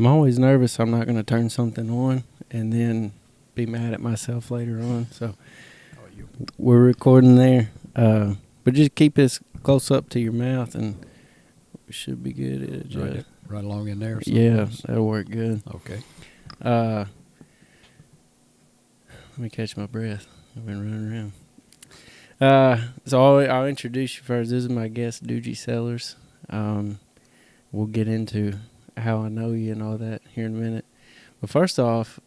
I'm always nervous I'm not going to turn something on and then be mad at myself later on. So we're recording there. But just keep this close up to your mouth and we should be good. Right along in there? Yeah, that'll work good. Okay. Let me catch my breath. I've been running around. So I'll introduce you first. This is my guest, Doogie Sellers. We'll get into how I know you and all that here in a minute. But first off,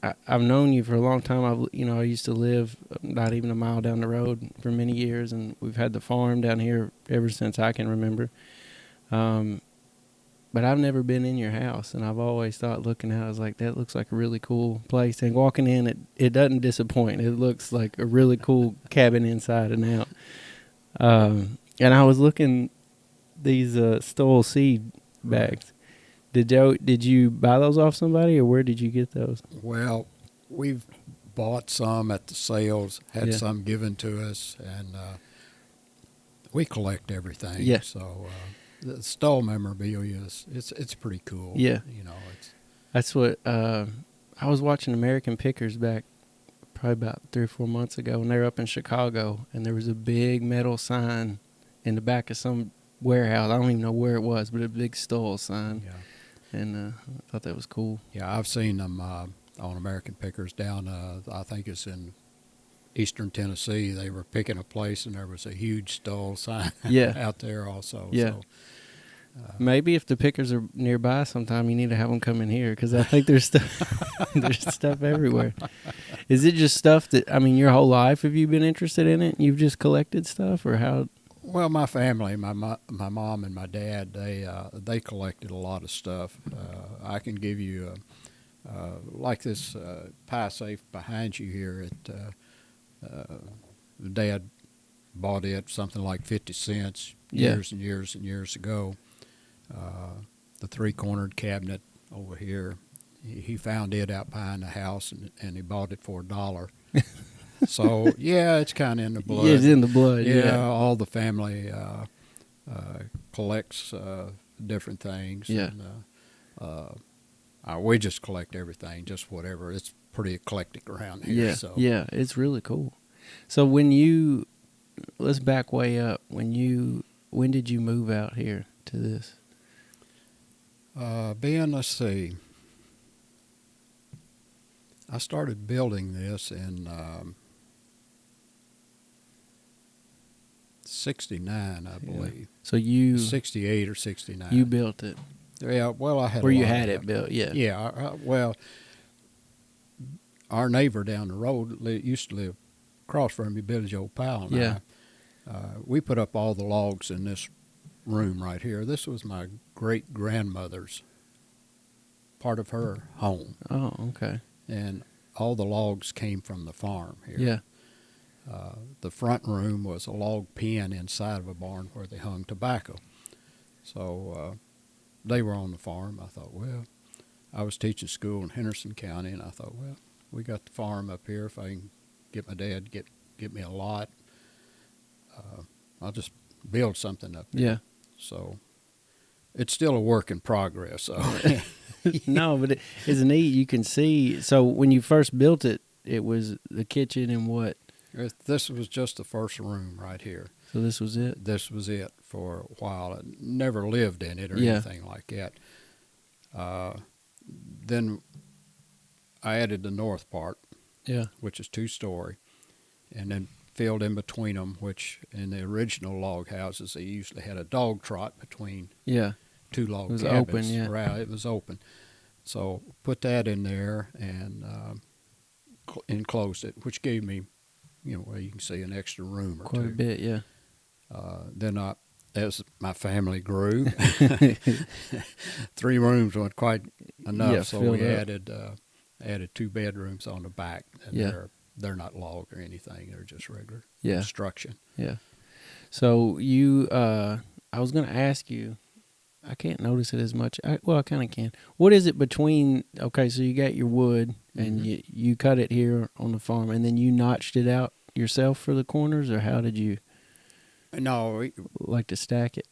I've known you for a long time. I used to live not even a mile down the road for many years, and we've had the farm down here ever since I can remember. But I've never been in your house, and I've always thought looking out, I was like, that looks like a really cool place. And walking in, it doesn't disappoint. It looks like a really cool cabin inside and out. And I was looking these stole seed bags. Did you buy those off somebody, or where did you get those? Well, we've bought some at the sales, had some given to us, and we collect everything. Yeah. So the stole memorabilia it's pretty cool. Yeah. That's what I was watching American Pickers back probably about 3 or 4 months ago, and they were up in Chicago, and there was a big metal sign in the back of some warehouse. I don't even know where it was, but a big stole sign. Yeah. And I thought that was cool. Yeah, I've seen them on American Pickers down, I think it's in eastern Tennessee. They were picking a place, and there was a huge stole sign out there also. Yeah. So, maybe if the pickers are nearby sometime, you need to have them come in here, because I think there's stuff everywhere. Is it just stuff that, your whole life have you been interested in it? You've just collected stuff, or how? Well, my family, my mom and my dad, they collected a lot of stuff. I can give you, like this pie safe behind you here. Dad bought it something like 50 cents years and years and years ago. The 3-cornered cabinet over here, he found it out behind the house, and he bought it for $1. So, yeah, it's kind of in the blood. Yeah, it's in the blood, yeah. All the family collects different things. Yeah. And, we just collect everything, just whatever. It's pretty eclectic around here. Yeah, so. Yeah, it's really cool. So let's back way up. When did you move out here to this? Let's see. I started building this in 69, I believe. So 68 or 69. You built it. Yeah, well, I had where you had it built, yeah. Yeah, well, our neighbor down the road used to live across from me, Billy Joe Powell and I. We put up all the logs in this room right here. This was my great-grandmother's, part of her home. Oh, okay. And all the logs came from the farm here. Yeah. The front room was a log pen inside of a barn where they hung tobacco. So they were on the farm. I thought, well, I was teaching school in Henderson County, and I thought, well, we got the farm up here. If I can get my dad to get me a lot, I'll just build something up there. Yeah. So it's still a work in progress. So. No, but it's neat. You can see. So when you first built it, it was the kitchen and what? This was just the first room right here. So this was it? This was it for a while. I never lived in it or anything like that. Then I added the north part, which is 2-story, and then filled in between them, which in the original log houses, they usually had a dog trot between 2 log cabins. It was open, yeah. Right, it was open. So put that in there and enclosed it, which gave me, where you can see an extra room or quite two. A bit, yeah. Then as my family grew, 3 rooms weren't quite enough, so we added 2 bedrooms on the back, and they're not log or anything; they're just regular construction. Yeah. So I was going to ask you. I can't notice it as much. I kind of can. What is it between? Okay, so you got your wood, and you cut it here on the farm, and then you notched it out yourself for the corners, or how did you? No, like to stack it.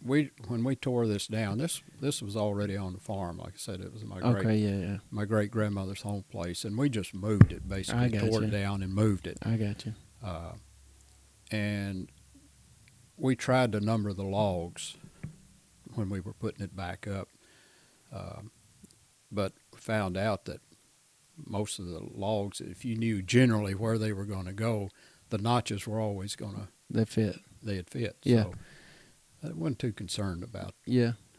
when we tore this down, this was already on the farm. Like I said, it was my great grandmother's home place, and we just moved it basically, tore it down and moved it. I got you. And we tried to number the logs when we were putting it back up, but found out that most of the logs, if you knew generally where they were going to go, the notches were always going to they'd fit. Yeah. So I wasn't too concerned about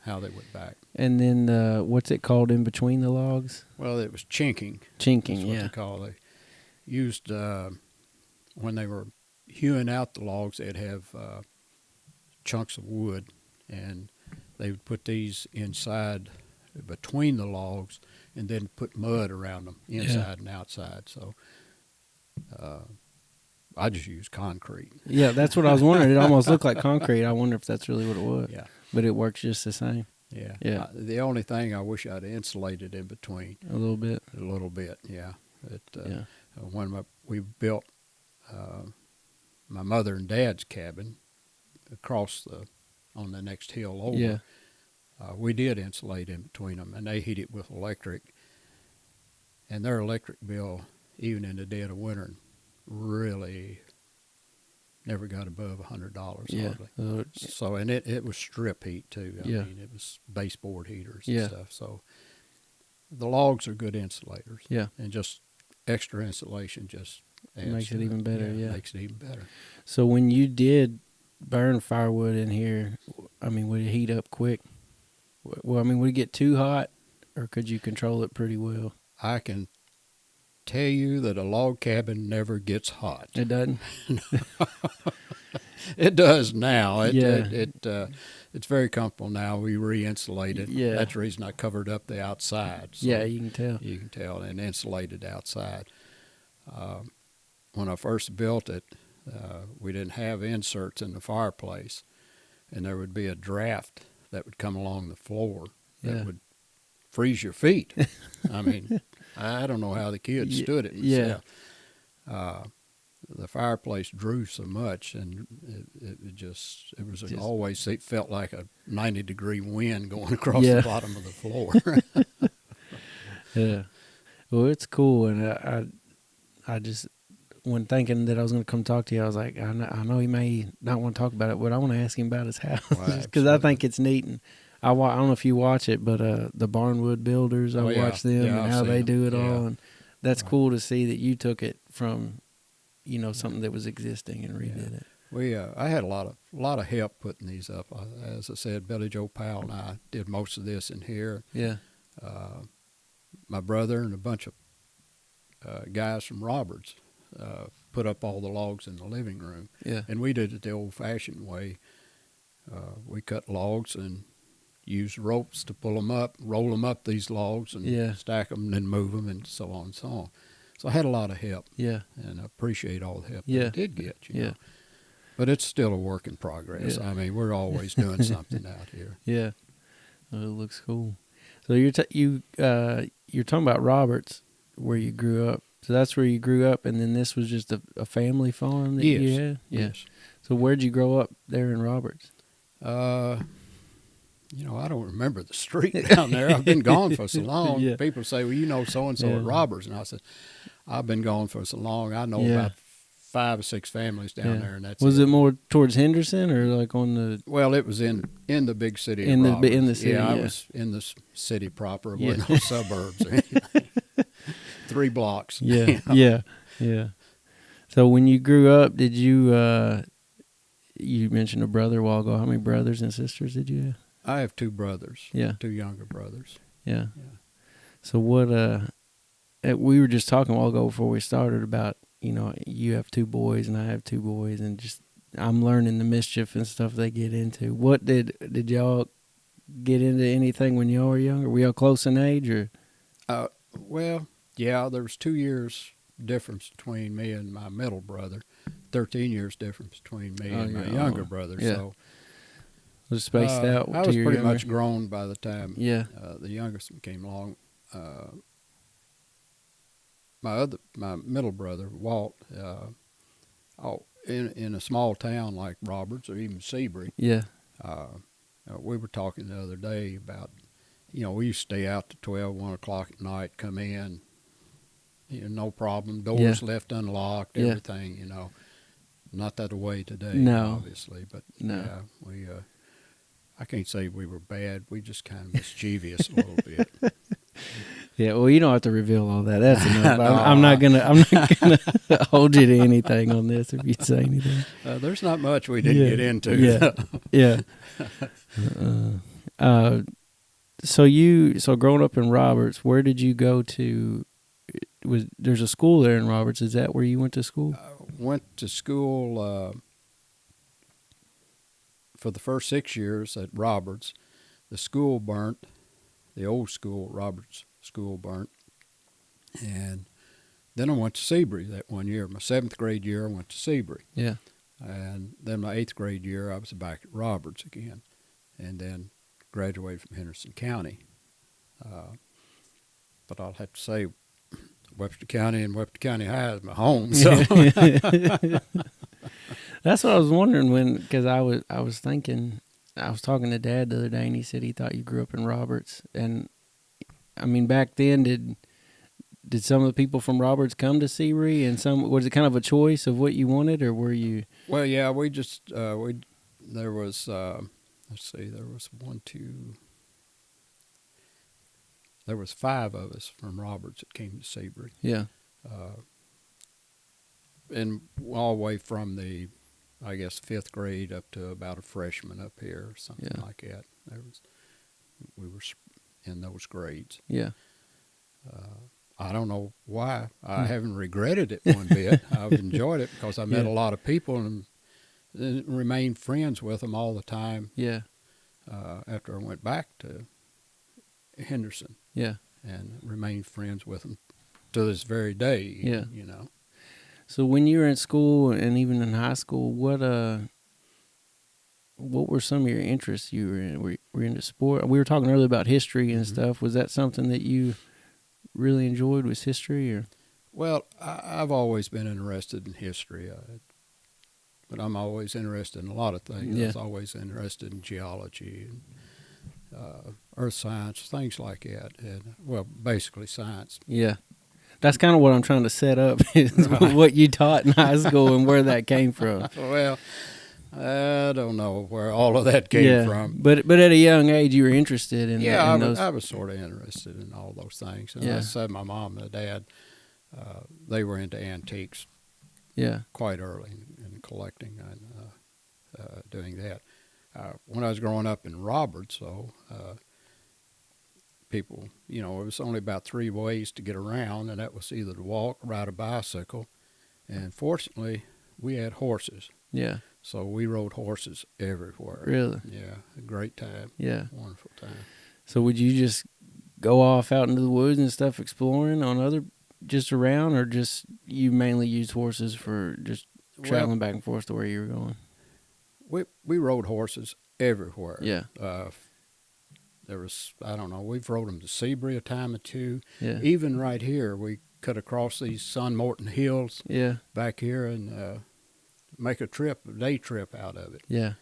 how they went back. And then what's it called in between the logs? Well, it was chinking. Chinking, That's what they call it. They used, when they were hewing out the logs, they'd have chunks of wood, and they would put these inside between the logs and then put mud around them inside and outside. So I just used concrete. Yeah, that's what I was wondering. It almost looked like concrete. I wonder if that's really what it was. Yeah. But it works just the same. Yeah. Yeah. The only thing I wish I'd insulated in between. A little bit. A little bit, yeah. When we built my mother and dad's cabin on the next hill over, we did insulate in between them, and they heat it with electric. And their electric bill, even in the dead of winter, really never got above $100 hardly. So, and it was strip heat too. I mean, it was baseboard heaters and stuff. So the logs are good insulators. Yeah. And just extra insulation just makes it even better. Yeah. Makes it even better. So when you did burn firewood in here, I mean, would it heat up quick? Well, I mean, would it get too hot, or could you control it pretty well? I can tell you that a log cabin never gets hot. It doesn't? It does now. It's very comfortable now. We re-insulate it. Yeah. That's the reason I covered up the outside. So yeah, you can tell. You can tell, and insulated outside. When I first built it, we didn't have inserts in the fireplace, and there would be a draft that would come along the floor that would freeze your feet. I mean, I don't know how the kids stood it. Yeah. The fireplace drew so much, and it felt like a 90-degree wind going across the bottom of the floor. Yeah. Well, it's cool, and I just, when thinking that I was going to come talk to you, I was like, I know he may not want to talk about it, but I want to ask him about his house because I think it's neat. And I don't know if you watch it, but the Barnwood Builders, I watch them and how they do it all, and that's cool to see that you took it from, something that was existing and redid it. I had a lot of help putting these up. As I said, Billy Joe Powell and I did most of this in here. Yeah. My brother and a bunch of guys from Roberts put up all the logs in the living room. Yeah. And we did it the old-fashioned way. We cut logs and used ropes to pull them up, roll them up these logs, and stack them, and then move them, and so on and so on. So I had a lot of help. Yeah. And I apprate all the help I did get. You know. Yeah. But it's still a work in progress. Yeah. I mean, we're always doing something out here. Yeah. Well, it looks cool. So you're talking about Roberts, where you grew up. So that's where you grew up, and then this was just a family farm that you had? Yeah. Yes. So where'd you grow up there in Roberts? I don't remember the street down there. I've been gone for so long. Yeah. People say, well, you know so-and-so at Roberts. And I said, I've been gone for so long. I know about 5 or 6 families down there, and that's Was it more towards Henderson or like on the... Well, it was in the big city of Roberts. In the city, I was in the city proper. It wasn't no suburbs or anything. 3 blocks. Yeah. So when you grew up, did you... you mentioned a brother a while ago. How many brothers and sisters did you have? I have 2 brothers. Yeah. 2 younger brothers. Yeah. So what, we were just talking a while ago before we started about, you have 2 boys and I have 2 boys, and just, I'm learning the mischief and stuff they get into. What did y'all get into anything when y'all were younger? Were y'all close in age or? Well, yeah, there was 2 years difference between me and my middle brother, 13 years difference between me and my younger brother. Yeah. So was spaced out. I was pretty much grown by the time the youngest one came along. My middle brother, Walt, in a small town like Roberts or even Seabury, We were talking the other day about, we used to stay out to 12, 1 o'clock at night, come in, no problem, doors left unlocked, Yeah. everything, Not that way today, No. obviously, but No. yeah, I can't say we were bad. We just kind of mischievous a little bit. Yeah, well, you don't have to reveal all that. That's enough. No, I'm not gonna hold you to anything on this if you say anything. There's not much we didn't get into. Yeah, yeah. So growing up in Roberts, where did you go to? There's a school there in Roberts? Is that where you went to school? Went to school for the first 6 years at Roberts. The school burnt. The old school, Roberts School, burnt. And then I went to Seabury that 1 year. My 7th grade year, I went to Seabury. Yeah. And then my 8th grade year, I was back at Roberts again. And then graduated from Henderson County. But I'll have to say, Webster County and Webster County High is my home. So That's what I was wondering because I was thinking, I was talking to Dad the other day, and he said he thought you grew up in Roberts. And I mean, back then, did some of the people from Roberts come to Seabury, and was it kind of a choice of what you wanted, or were you? Well, yeah, we just there was let's see, there was 1, 2. There was 5 of us from Roberts that came to Seabury. Yeah. And all the way from the, I guess, 5th grade up to about a freshman up here or something like that. We were in those grades. Yeah. I don't know why. I haven't regretted it one bit. I've enjoyed it because I met a lot of people and remained friends with them all the time. Yeah. After I went back to Henderson. Yeah. And remained friends with them to this very day. Yeah. So when you were in school and even in high school, what were some of your interests you were in? Were you into sport? We were talking earlier about history and stuff. Was that something that you really enjoyed, was history? Or? Well, I've always been interested in history, but I'm always interested in a lot of things. Yeah. I was always interested in geology and earth science, things like that. And, well, basically science. Yeah. That's kind of what I'm trying to set up, is what you taught in high school and where that came from. Well, I don't know where all of that came from. But at a young age, you were interested in those. I was sort of interested in all those things. And I said my mom and dad, they were into antiques quite early in collecting and doing that. When I was growing up in Roberts, though, people, it was only about 3 ways to get around, and that was either to walk, ride a bicycle, and fortunately, we had horses. Yeah. So we rode horses everywhere. Really? Yeah, a great time. Yeah. Wonderful time. So would you just go off out into the woods and stuff exploring just around, or just you mainly used horses for just traveling back and forth to where you were going? We rode horses everywhere. Yeah. There was, I don't know, we've rode them to Sebree a time or two. Yeah. Even right here, we cut across these Sun Morton Hills back here and make a day trip out of it. Yeah.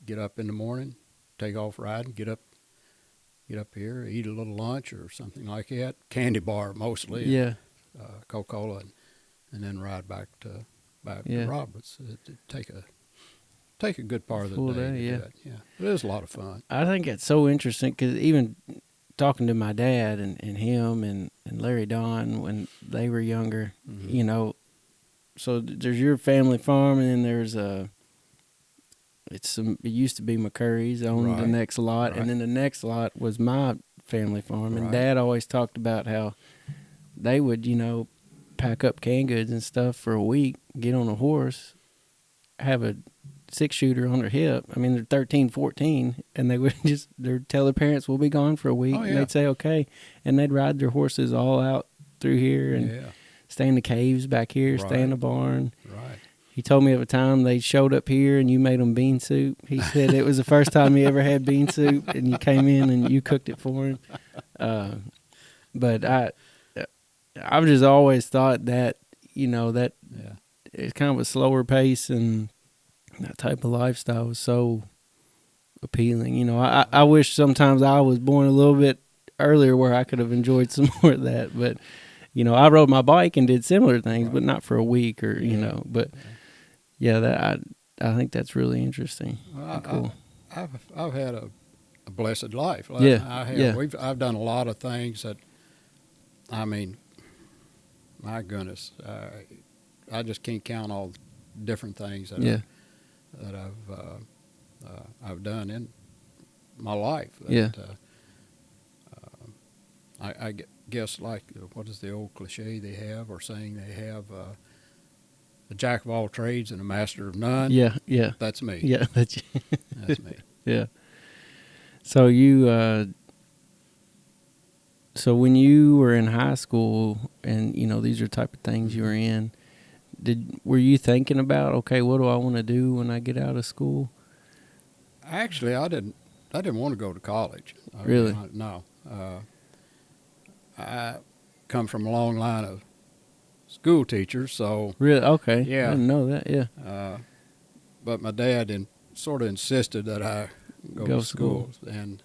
Get up in the morning, take off riding, get up here, eat a little lunch or something like that. Candy bar mostly. Yeah. Coca-Cola, and then ride back to Roberts. It'd take a good part of the Full day to day, do it. Yeah. It is a lot of fun. I think it's so interesting because even talking to my dad and him and Larry Don when they were younger, so there's your family farm, and then there's it used to be McCurry's owned the next lot, and then the next lot was my family farm, and Dad always talked about how they would, pack up canned goods and stuff for a week, get on a horse, have a 6-shooter on their hip. I mean, they're 13, 14, and they would they'd tell their parents, we'll be gone for a week. And they'd say, okay. And they'd ride their horses all out through here and stay in the caves back here, stay in the barn. Right. He told me of a time they showed up here and you made them bean soup. He said it was the first time he ever had bean soup, and you came in and you cooked it for him. But I've just always thought that, that it's kind of a slower pace, and That type of lifestyle was so appealing. You know, I wish sometimes I was born a little bit earlier where I could have enjoyed some more of that. But, you know, I rode my bike and did similar things, but not for a week or, you know. But, yeah, I think that's really interesting. Well, Cool. I've had a blessed life. I've done a lot of things that, I mean, my goodness, I just can't count all the different things that I've done in my life. I guess, like, what is the old cliche they have or saying they have, a jack of all trades and a master of none? Yeah. That's me. Yeah, that's me. Yeah. So so when you were in high school and, you know, these are type of things you were in, were you thinking about, okay, what do I want to do when I get out of school? Actually, I didn't want to go to college. Really? No. I come from a long line of school teachers, so. Really? Okay. Yeah. I didn't know that. Yeah. But my dad sort of insisted that I go to school. And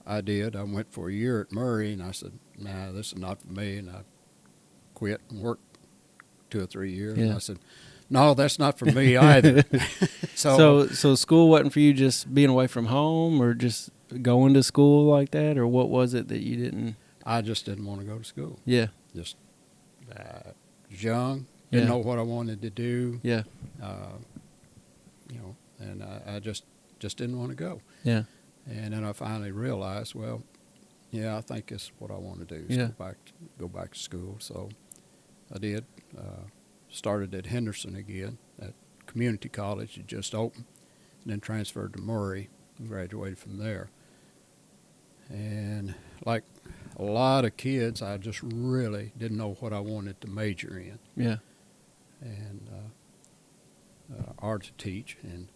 I did. I went for a year at Murray, and I said, nah, this is not for me. And I quit and worked 2 or 3 years. Yeah. And I said, no, that's not for me either. So school wasn't for you, just being away from home or just going to school like that? Or what was it that you didn't? I just didn't want to go to school. Yeah. Just was young, didn't know what I wanted to do. Yeah. You know, and I just didn't want to go. Yeah. And then I finally realized, well, yeah, I think it's what I want to do is go back to school. So I did. Started at Henderson again at community college. It just opened, and then transferred to Murray and graduated from there. And like a lot of kids, I just really didn't know what I wanted to major in. Yeah. And art to teach, and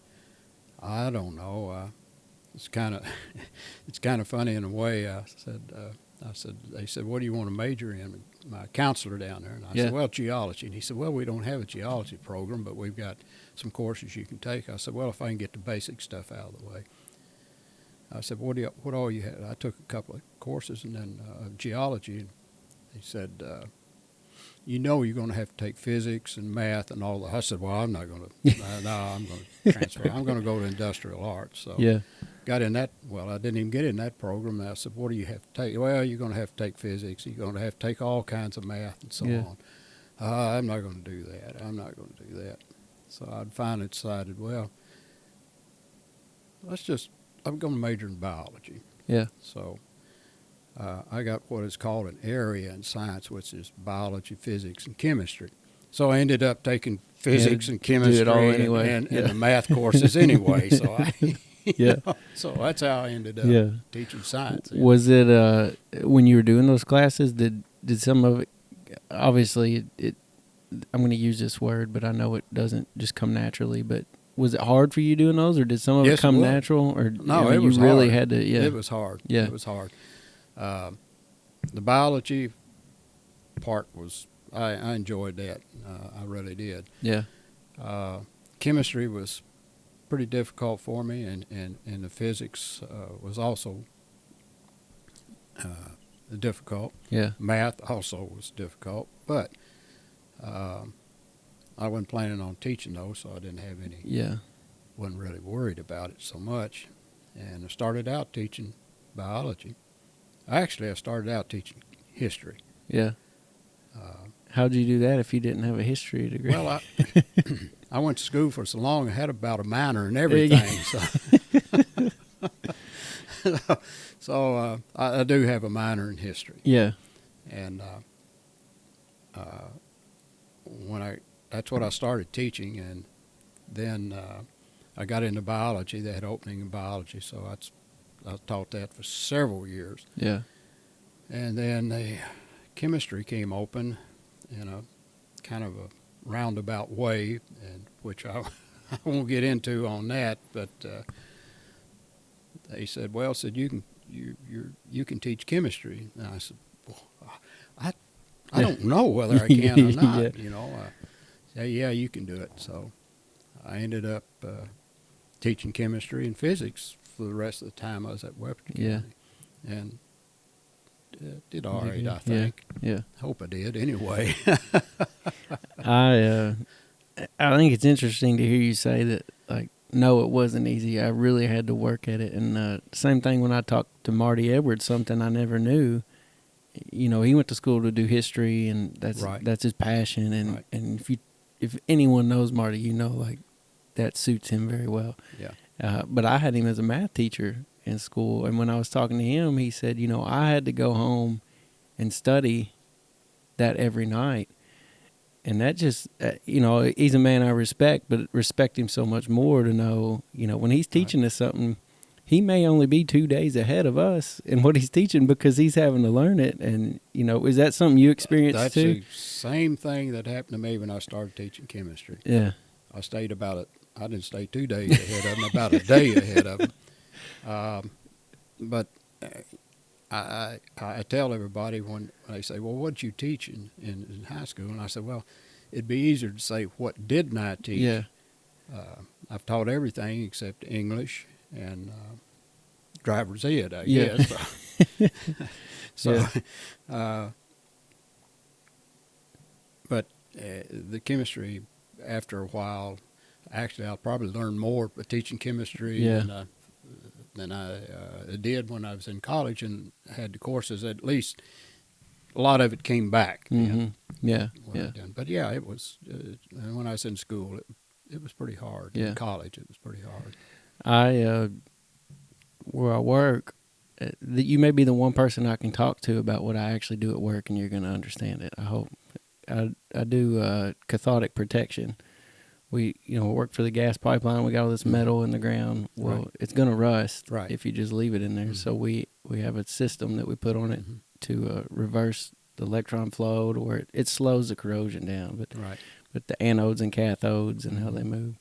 I don't know. It's kind of funny in a way. They said, what do you want to major in? My counselor down there, and I said, well, geology. And he said, well, we don't have a geology program, but we've got some courses you can take. I said, well, if I can get the basic stuff out of the way. I said, what all you had? I took a couple of courses, and then geology. And he said, you know, you're going to have to take physics and math and all that. I said, well, I'm not going to. No, I'm going to transfer. I'm going to go to industrial arts. So got in that. Well, I didn't even get in that program. And I said, what do you have to take? Well, you're going to have to take physics. You're going to have to take all kinds of math and so on. I'm not going to do that. I'm not going to do that. So I finally decided, well, I'm going to major in biology. Yeah. So I got what is called an area in science, which is biology, physics, and chemistry. So I ended up taking physics and chemistry do it all anyway. and the math courses anyway. So so that's how I ended up teaching science. Was it when you were doing those classes? Did some of it? Obviously, I'm going to use this word, but I know it doesn't just come naturally. But was it hard for you doing those, or did some of it come natural? Or no, it was really hard. Had to. Yeah, it was hard. Yeah, it was hard. The biology part was I enjoyed that. I really did. Yeah. Chemistry was pretty difficult for me, and the physics was also difficult. Yeah. Math also was difficult, but I wasn't planning on teaching those, so I didn't have any. Yeah. Wasn't really worried about it so much, and I started out teaching biology. Actually, I started out teaching history. Yeah. How'd you do that if you didn't have a history degree? Well, I went to school for so long, I had about a minor in everything. So I do have a minor in history. Yeah. And that's what I started teaching, and then I got into biology. They had opening in biology, so I taught that for several years. Yeah. And then the chemistry came open in a kind of a roundabout way, and which I won't get into on that. But they said, "Well, you can teach chemistry." And I said, "Well, I don't know whether I can or not." Yeah. You know, yeah, you can do it. So I ended up teaching chemistry and physics for the rest of the time I was at Webster County. And did all right, I think. Yeah. Hope I did anyway. I think it's interesting to hear you say that, like, no, it wasn't easy. I really had to work at it. And same thing when I talked to Marty Edwards, something I never knew. You know, he went to school to do history, and that's his passion. And and if anyone knows Marty, you know, like, that suits him very well. Yeah. But I had him as a math teacher in school, and when I was talking to him, he said, you know, I had to go home and study that every night. And that just, you know, he's a man I respect, but respect him so much more to know, you know, when he's teaching us something, he may only be 2 days ahead of us in what he's teaching because he's having to learn it. And, you know, is that something you experienced That's too? the same thing that happened to me when I started teaching chemistry. Yeah. I stayed I didn't stay 2 days ahead of them, about a day ahead of them. But I tell everybody when they say, well, what'd you teach in high school? And I said, well, it'd be easier to say, what didn't I teach? Yeah. I've taught everything except English and driver's ed, I Yeah. guess. So, but the chemistry, after a while, actually I'll probably learn more by teaching chemistry than I did when I was in college and had the courses. At least a lot of it came back. Mm-hmm. Yeah. But yeah, it was. When I was in school, it was pretty hard. Yeah. In college, it was pretty hard. Where I work, you may be the one person I can talk to about what I actually do at work, and you're going to understand it. I hope. I do cathodic protection. We work for the gas pipeline. We got all this metal in the ground. Well, it's going to rust if you just leave it in there. Mm-hmm. So we have a system that we put on it to reverse the electron flow to where it slows the corrosion down. But the anodes and cathodes and how they move.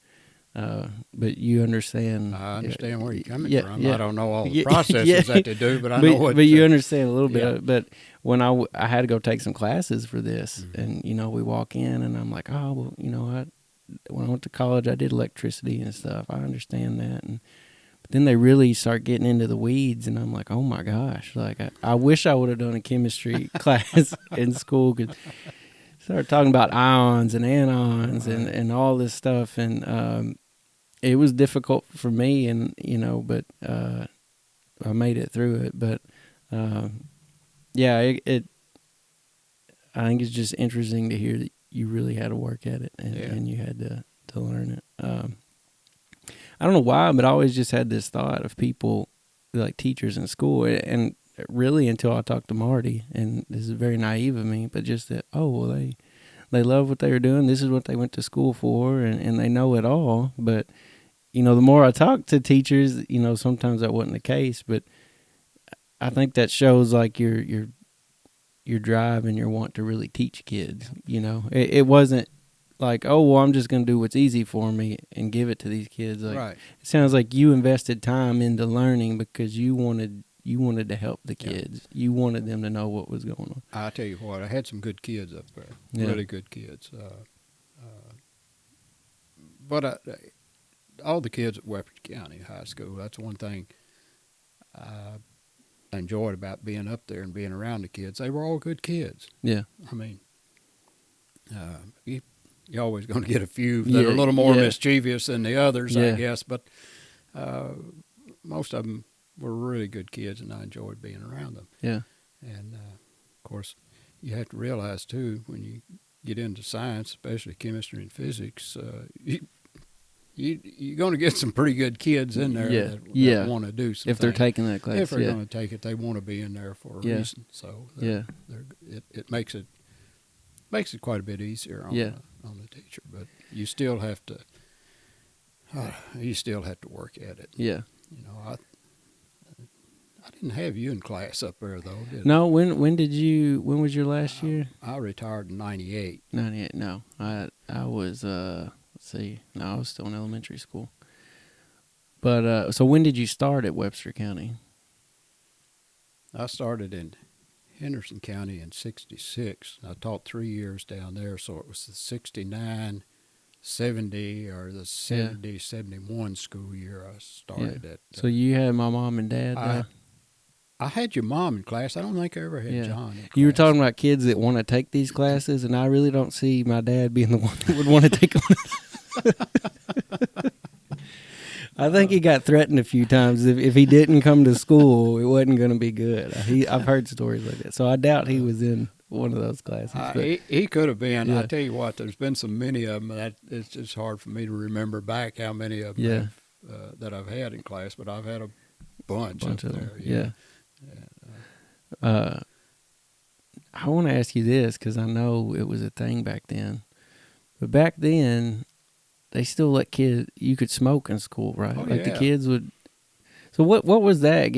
But you understand. I understand where you're coming from. Yeah. I don't know all the processes that they do, but I know what. But you understand a little bit of it. But when I had to go take some classes for this, and we walk in, and I'm like, oh, well, when I went to college, I did electricity and stuff. I understand that, but then they really start getting into the weeds, and I'm like, oh my gosh! Like I wish I would have done a chemistry class in school. Cause start talking about ions and anions and all this stuff, and it was difficult for me, and but I made it through it. But it I think it's just interesting to hear that you really had to work at it and you had to learn it. I don't know why, but I always just had this thought of people like teachers in school, and really until I talked to Marty, and this is very naive of me, but just that, they love what they were doing. This is what they went to school for, and they know it all. But, the more I talk to teachers, sometimes that wasn't the case, but I think that shows like your drive and your want to really teach kids. It wasn't like, oh, well, I'm just going to do what's easy for me and give it to these kids. Like, it sounds like you invested time into learning because you wanted to help the kids. Yeah. You wanted them to know what was going on. I tell you what, I had some good kids up there, really good kids. But all the kids at Webster County High School, that's one thing I enjoyed about being up there and being around the kids. They were all good kids. Yeah. I mean, you're always going to get a few that are a little more mischievous than the others, I guess. But most of them were really good kids, and I enjoyed being around them. Yeah. And, of course, you have to realize, too, when you get into science, especially chemistry and physics, you're going to get some pretty good kids in there that want to do something. If they're taking that class. If they're going to take it, they want to be in there for a reason. So it makes it quite a bit easier on the teacher. But you still have to work at it. Yeah. I didn't have you in class up there though, did I? No. When was your last year? I retired in 98. 98. No, I was. I was still in elementary school. But so when did you start at Webster County? I started in Henderson County in '66. I taught 3 years down there, so it was the '69 70 or the 70, 71 school year I started at. So you had my mom and dad I had your mom in class. I don't think I ever had John in class. You were talking about kids that want to take these classes, and I really don't see my dad being the one that would want to take them. I think he got threatened a few times. If he didn't come to school, it wasn't going to be good. I've heard stories like that. So I doubt he was in one of those classes. He could have been. Yeah. I tell you what, there's been so many of them that it's just hard for me to remember back how many of them that I've had in class, but I've had a bunch up of there. them. Yeah. I want to ask you this because I know it was a thing back then. But back then, they still let you could smoke in school, right? Oh, the kids would. So what was that?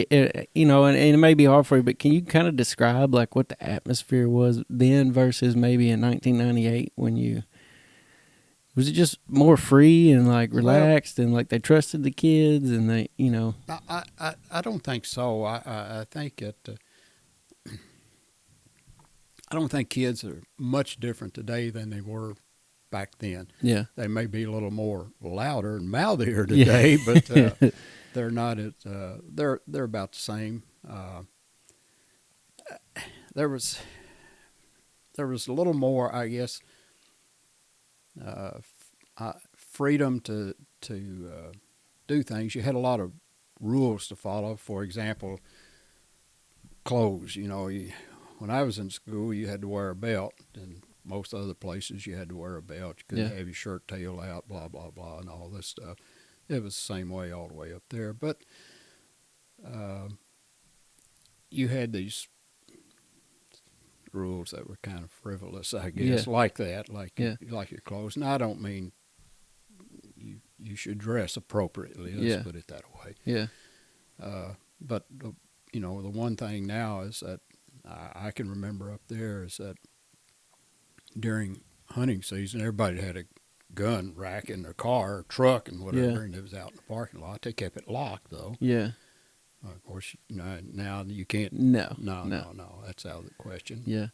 You know, and it may be hard for you, but can you kind of describe like what the atmosphere was then versus maybe in 1998 when you. Was it just more free and like relaxed and like they trusted the kids and they, you know? I don't think so. I think I don't think kids are much different today than they were back then. Yeah. They may be a little more louder and mouthier today, but they're not as they're about the same. There was a little more, I guess, freedom to do things. You had a lot of rules to follow. For example, clothes. You know, when I was in school, you had to wear a belt, and most other places you had to wear a belt. You couldn't have your shirt tail out, blah blah blah, and all this stuff. It was the same way all the way up there, but you had these rules that were kind of frivolous, I guess, like that, like your clothes. And I don't mean you should dress appropriately. Let's put it that way. Yeah. But you know, the one thing now is that I can remember up there is that during hunting season, everybody had a gun rack in their car or truck and whatever, and it was out in the parking lot. They kept it locked, though. Yeah. Of course, you know, now you can't. No. That's out of the question. Yeah.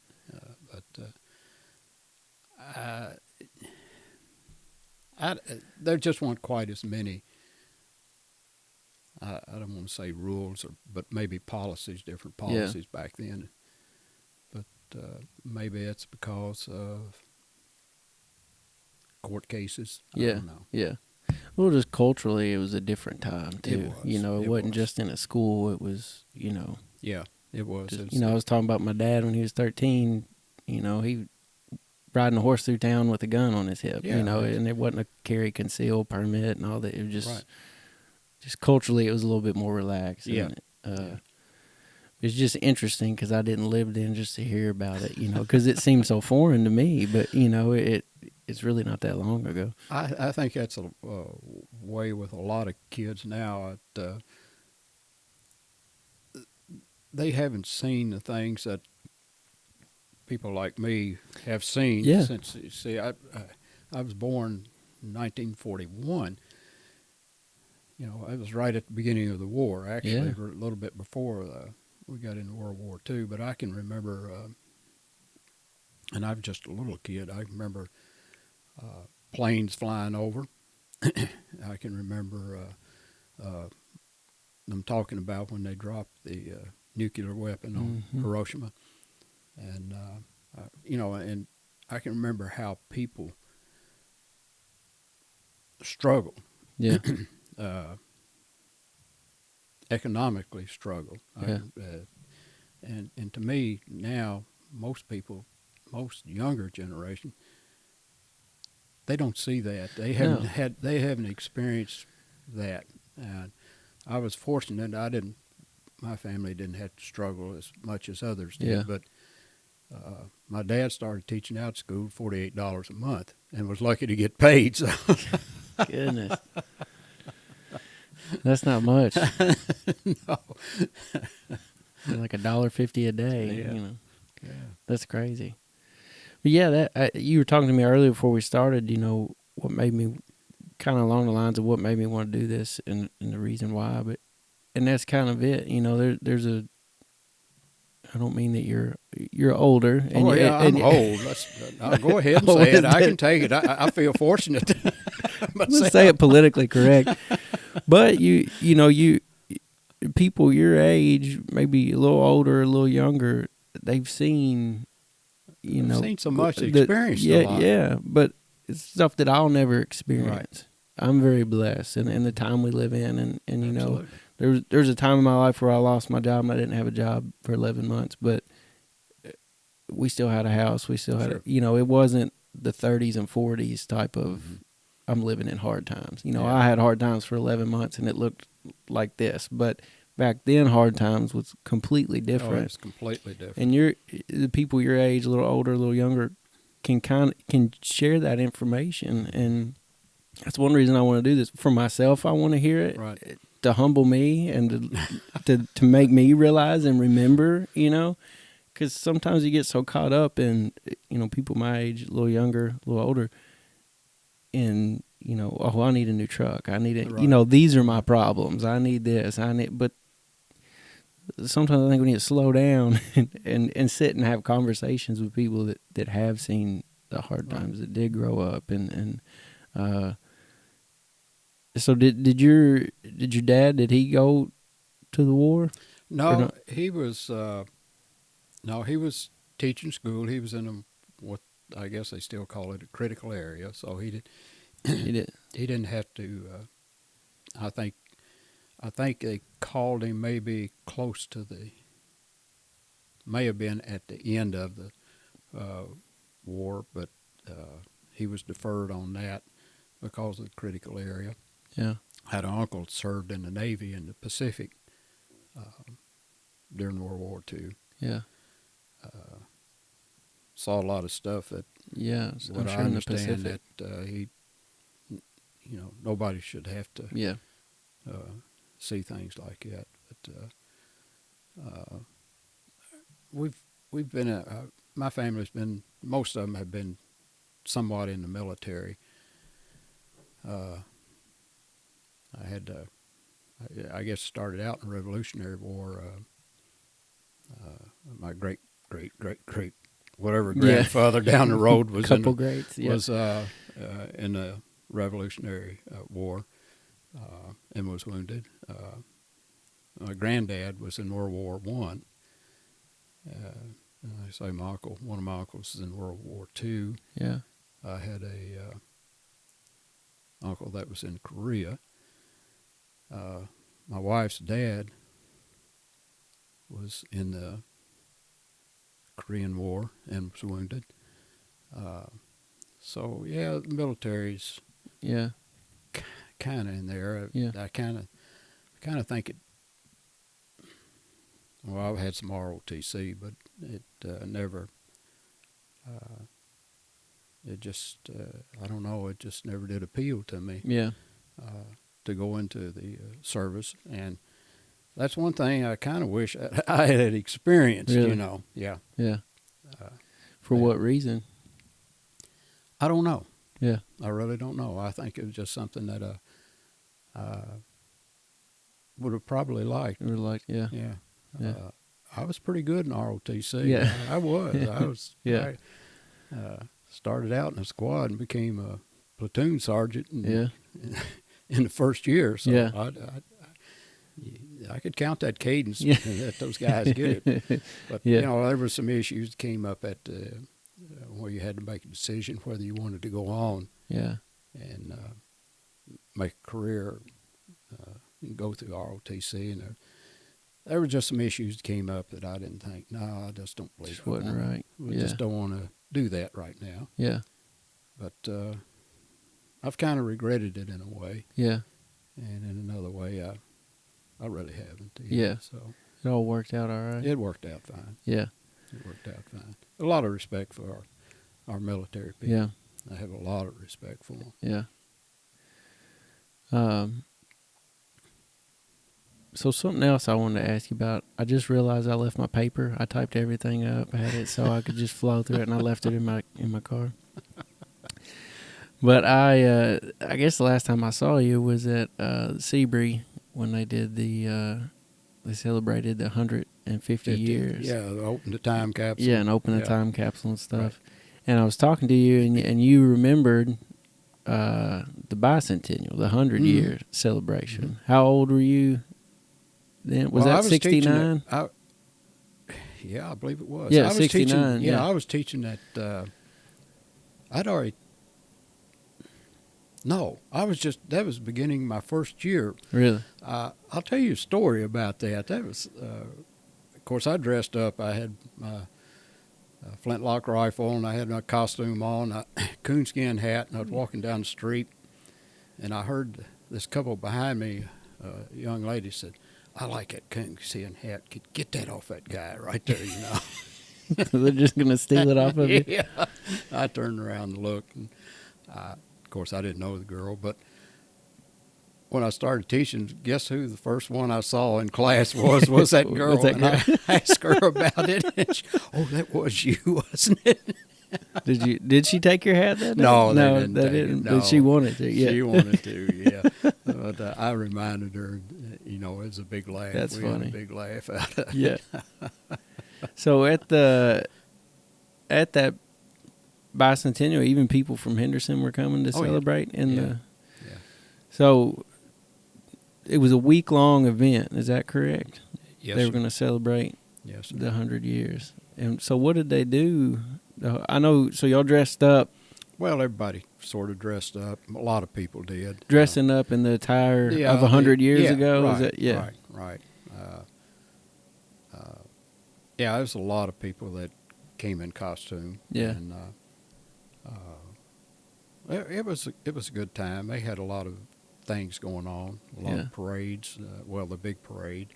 There just weren't quite as many. I don't want to say rules, but maybe policies, different policies back then. But maybe it's because of court cases. I don't know. Yeah. Well, just culturally, it was a different time too. It was. You know, it wasn't just in a school. It was, you know. Yeah, it was. Just, you know, I was talking about my dad when he was 13. You know, he riding a horse through town with a gun on his hip. You know, and it wasn't a carry conceal permit and all that. It was just culturally, it was a little bit more relaxed. Yeah. It's just interesting because I didn't live then just to hear about it. You know, because it seemed so foreign to me. But you know, it's really not that long ago. I think that's a way with a lot of kids now. They haven't seen the things that people like me have seen since. See, I was born in 1941. You know, I was right at the beginning of the war. Actually, a little bit before we got into World War II. But I can remember, and I was just a little kid. I remember planes flying over. I can remember them talking about when they dropped the nuclear weapon on Hiroshima, and you know, and I can remember how people struggled. Yeah. Economically struggled. Yeah. And to me now, most younger generation, they don't see that. They haven't experienced that. And I was fortunate. My family didn't have to struggle as much as others did. Yeah. But my dad started teaching out school $48 a month and was lucky to get paid. So. Goodness. That's not much. No. Like $1.50 a day. Yeah. You know. Yeah. That's crazy. But yeah, you were talking to me earlier before we started. You know what made me kind of along the lines of what made me want to do this and the reason why. And that's kind of it. You know, there's a I don't mean that you're older. And Oh, yeah, I'm old. I'll go ahead and say it. I can take it. I feel fortunate. Let's say it politically correct. But you people your age, maybe a little older, a little younger, they've seen, I've seen so much, experienced a lot. Yeah, but it's stuff that I'll never experience. Right. I'm very blessed in the time we live in, and you know, Absolutely. there's a time in my life where I lost my job and I didn't have a job for 11 months, but we still had a house. We still had, it wasn't the 30s and 40s type of, I'm living in hard times. You know, Yeah. I had hard times for 11 months and it looked like this, but back then hard times was completely different. It's completely different. And the people your age, a little older, a little younger, can share that information, and that's one reason I want to do this. For myself, I want to hear it, Right. to humble me and to make me realize and remember, because sometimes you get so caught up in, people my age, a little younger, a little older, and, oh, I need a new truck. I need it. Right. These are my problems. I need this. But sometimes I think we need to slow down and sit and have conversations with people that have seen the hard times, that did grow up. So did your dad, did he go to the war? No, he was he was teaching school. He was in what I guess they still call it a critical area. So he did. He didn't have to. I think they called him maybe close to may have been at the end of the war, but he was deferred on that because of the critical area. Yeah. I had an uncle that served in the Navy in the Pacific during World War II. Yeah. Saw a lot of stuff that. Yeah, what I'm sure I in the understand Pacific. that he, nobody should have to. Yeah. See things like that, but we've been my family's been, most of them have been somewhat in the military. I had I guess started out in the Revolutionary War. My great whatever grandfather down the road was in the Revolutionary War. And was wounded. My granddad was in World War I. I say one of my uncles is in World War II. Yeah. I had a uncle that was in Korea. My wife's dad was in the Korean War and was wounded. So yeah, the military's kind of in there. Yeah. I kind of think it. Well, I've had some ROTC, but it never. It just I don't know. It just never did appeal to me. Yeah. To go into the service, and that's one thing I kind of wish I had experienced. Really? Yeah. Yeah. For what reason? I don't know. Yeah. I really don't know. I think it was just something that would have probably liked. You were like, yeah. Yeah. I was pretty good in ROTC. Yeah. I was. I was. Yeah. I started out in a squad and became a platoon sergeant in the first year. So yeah. I could count that cadence that those guys get it. But, there were some issues that came up at where you had to make a decision whether you wanted to go on and make a career and go through ROTC. And there were just some issues that came up that I didn't think, no, I just don't believe it. Wasn't right. We just don't want to do that right now. Yeah. But I've kind of regretted it in a way. Yeah. And in another way, I really haven't. Yeah. So it all worked out all right. It worked out fine. Yeah. It worked out fine. A lot of respect for our military people. Yeah. I have a lot of respect for them. Yeah. So something else I wanted to ask you about. I just realized I left my paper. I typed everything up. I had it so I could just flow through it, and I left it in my car. But I guess the last time I saw you was at Seabury when they did the they celebrated the 150 years. Yeah, open the time capsule. Yeah, and open the time capsule and stuff. Right. And I was talking to you, and you remembered the bicentennial, the 100-year celebration. Mm-hmm. How old were you then? Was that 69? Yeah, I believe it was. Yeah, I was 69. Teaching, I was teaching at. I'd already. No, I was just. That was beginning my first year. Really? I'll tell you a story about that. That was, of course, I dressed up. I had my flintlock rifle, and I had my costume on, a coonskin hat, and I was walking down the street, and I heard this couple behind me, a young lady said, "I like that coonskin hat. Get that off that guy right there, you know." They're just going to steal it off of you? Yeah. I turned around and looked, and of course, I didn't know the girl, but when I started teaching, guess who the first one I saw in class was that girl. Was that and girl? I asked her about it. And she, that was you, wasn't it? Did she take your hat that day? No, they didn't. No. But she wanted to. Yeah, she wanted to. Yeah, but I reminded her. It was a big laugh. That's funny. Had a big laugh out of it. Yeah. So at that bicentennial, even people from Henderson were coming to celebrate So it was a week-long event. Is that correct? Yes. They were going to celebrate the 100 years. And so what did they do? I know. So y'all dressed up. Well, everybody sort of dressed up. A lot of people did. Dressing up in the attire of 100 years ago. Right, Is that, right. Yeah, there was a lot of people that came in costume. Yeah. And it was a good time. They had a lot of things going on, a lot of parades. The big parade.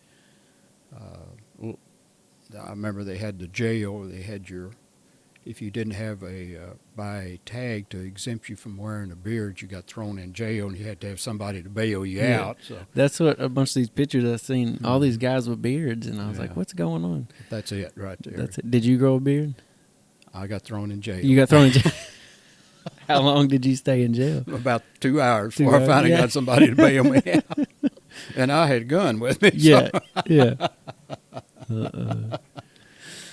I remember they had the jail. They had if you didn't have buy a tag to exempt you from wearing a beard, you got thrown in jail, and you had to have somebody to bail you out. So that's what a bunch of these pictures I've seen. All these guys with beards, and I was like, "What's going on?" That's it, right there. That's it. Did you grow a beard? I got thrown in jail. You got thrown in jail. How long did you stay in jail? About 2 hours before I finally got somebody to bail me out. And I had a gun with me. Yeah, yeah.